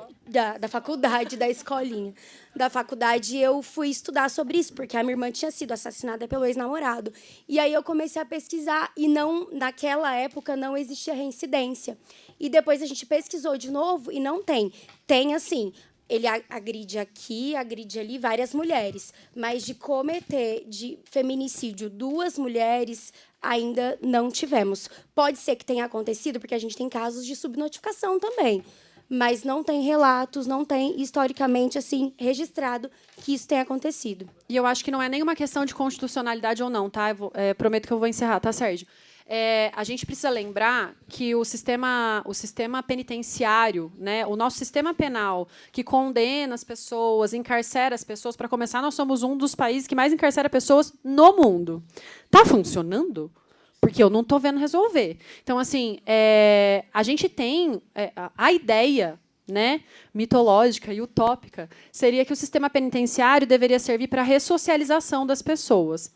da faculdade, da escolinha. Da faculdade, eu fui estudar sobre isso, porque a minha irmã tinha sido assassinada pelo ex-namorado. E aí eu comecei a pesquisar, e naquela época não existia reincidência. E depois a gente pesquisou de novo e não tem. Tem, assim, ele agride aqui, agride ali várias mulheres. Mas de cometer de feminicídio 2 mulheres, ainda não tivemos. Pode ser que tenha acontecido, porque a gente tem casos de subnotificação também. Mas não tem relatos, não tem historicamente assim registrado que isso tenha acontecido. E eu acho que não é nenhuma questão de constitucionalidade ou não, tá? Prometo que eu vou encerrar, tá, Sérgio? A gente precisa lembrar que o sistema penitenciário, né, o nosso sistema penal, que condena as pessoas, encarcera as pessoas, para começar, nós somos um dos países que mais encarcera pessoas no mundo. Está funcionando? Porque eu não estou vendo resolver. Então, assim, a gente tem a ideia, né, mitológica e utópica, seria que o sistema penitenciário deveria servir para a ressocialização das pessoas.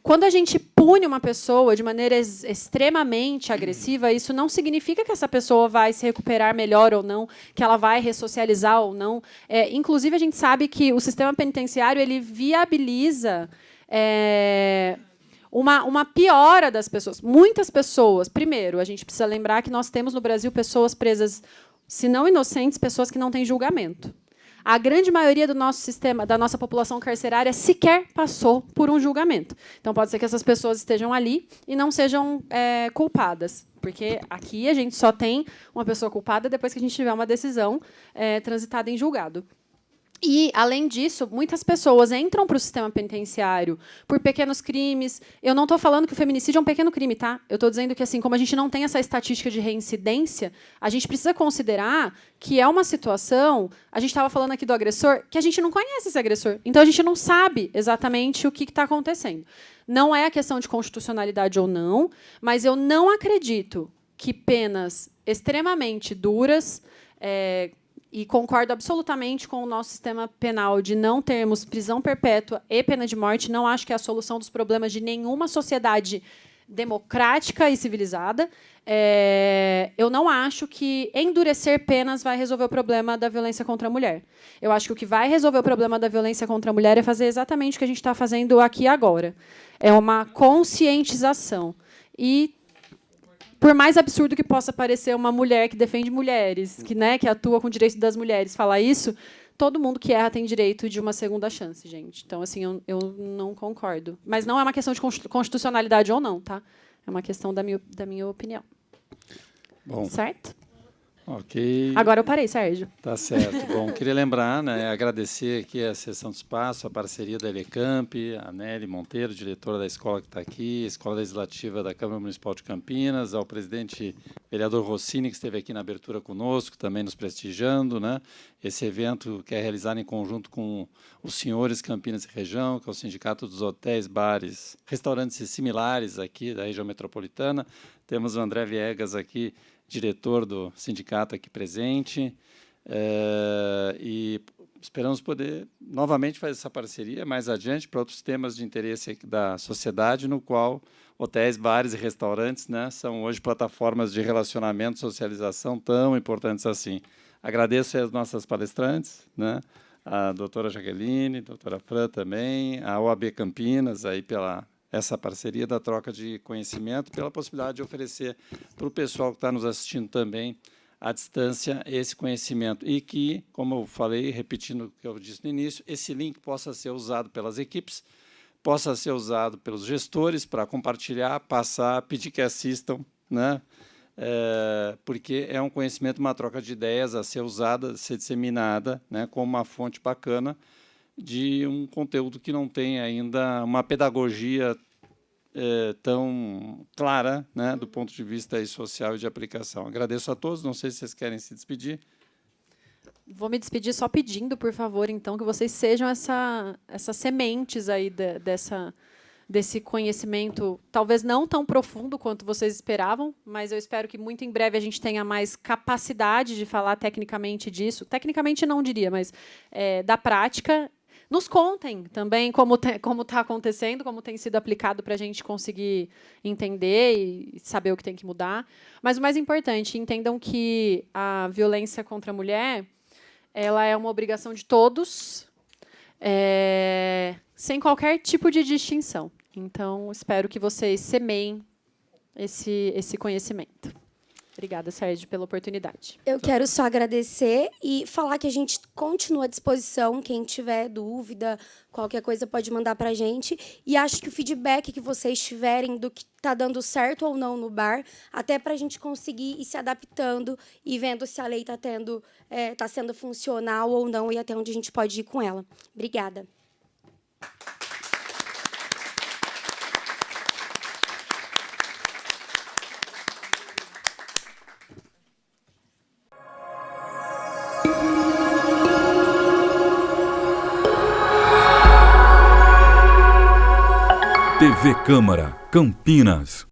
Quando a gente pune uma pessoa de maneira extremamente agressiva, isso não significa que essa pessoa vai se recuperar melhor ou não, que ela vai ressocializar ou não. Inclusive, a gente sabe que o sistema penitenciário ele viabiliza uma piora das pessoas. Muitas pessoas. Primeiro, a gente precisa lembrar que nós temos no Brasil pessoas presas, se não inocentes, pessoas que não têm julgamento. A grande maioria do nosso sistema, da nossa população carcerária, sequer passou por um julgamento. Então, pode ser que essas pessoas estejam ali e não sejam culpadas. Porque aqui a gente só tem uma pessoa culpada depois que a gente tiver uma decisão transitada em julgado. E, além disso, muitas pessoas entram para o sistema penitenciário por pequenos crimes. Eu não estou falando que o feminicídio é um pequeno crime, tá? Eu estou dizendo que, assim, como a gente não tem essa estatística de reincidência, a gente precisa considerar que é uma situação... A gente estava falando aqui do agressor, que a gente não conhece esse agressor. Então, a gente não sabe exatamente o que está acontecendo. Não é a questão de constitucionalidade ou não, mas eu não acredito que penas extremamente duras... e concordo absolutamente com o nosso sistema penal de não termos prisão perpétua e pena de morte. Não acho que é a solução dos problemas de nenhuma sociedade democrática e civilizada. Eu não acho que endurecer penas vai resolver o problema da violência contra a mulher. Eu acho que o que vai resolver o problema da violência contra a mulher é fazer exatamente o que a gente está fazendo aqui agora. É uma conscientização. E, por mais absurdo que possa parecer uma mulher que defende mulheres, que atua com o direito das mulheres, falar isso, todo mundo que erra tem direito de uma segunda chance, gente. Então, assim, eu não concordo. Mas não é uma questão de constitucionalidade ou não, tá? É uma questão da minha opinião. Bom. Certo? Ok. Agora eu parei, Sérgio. Tá certo. Bom, queria lembrar, agradecer aqui a Seção do Espaço, a parceria da Elecamp, a Nelly Monteiro, diretora da escola que está aqui, a Escola Legislativa da Câmara Municipal de Campinas, ao presidente vereador Rossini, que esteve aqui na abertura conosco, também nos prestigiando, Esse evento que é realizado em conjunto com os senhores Campinas e Região, que é o Sindicato dos Hotéis, Bares, Restaurantes e Similares aqui da região metropolitana. Temos o André Viegas aqui, diretor do sindicato aqui presente, e esperamos poder novamente fazer essa parceria mais adiante para outros temas de interesse da sociedade, no qual hotéis, bares e restaurantes são hoje plataformas de relacionamento e socialização tão importantes assim. Agradeço às nossas palestrantes, a doutora Jaqueline, a doutora Fran também, a OAB Campinas, aí pela essa parceria da troca de conhecimento, pela possibilidade de oferecer para o pessoal que está nos assistindo também, à distância, esse conhecimento. E que, como eu falei, repetindo o que eu disse no início, esse link possa ser usado pelas equipes, possa ser usado pelos gestores para compartilhar, passar, pedir que assistam, porque é um conhecimento, uma troca de ideias a ser usada, a ser disseminada, como uma fonte bacana de um conteúdo que não tem ainda uma pedagogia tão clara, do ponto de vista social e de aplicação. Agradeço a todos, não sei se vocês querem se despedir. Vou me despedir só pedindo, por favor, então, que vocês sejam essas sementes aí desse conhecimento, talvez não tão profundo quanto vocês esperavam, mas eu espero que muito em breve a gente tenha mais capacidade de falar tecnicamente disso. Tecnicamente não diria, mas da prática. Nos contem também como está acontecendo, como tem sido aplicado para a gente conseguir entender e saber o que tem que mudar. Mas o mais importante, entendam que a violência contra a mulher ela é uma obrigação de todos, sem qualquer tipo de distinção. Então, espero que vocês semeiem esse conhecimento. Obrigada, Sérgio, pela oportunidade. Eu quero só agradecer e falar que a gente continua à disposição. Quem tiver dúvida, qualquer coisa pode mandar para a gente. E acho que o feedback que vocês tiverem do que está dando certo ou não no bar, até para a gente conseguir ir se adaptando e vendo se a lei está sendo funcional ou não e até onde a gente pode ir com ela. Obrigada. TV Câmara, Campinas.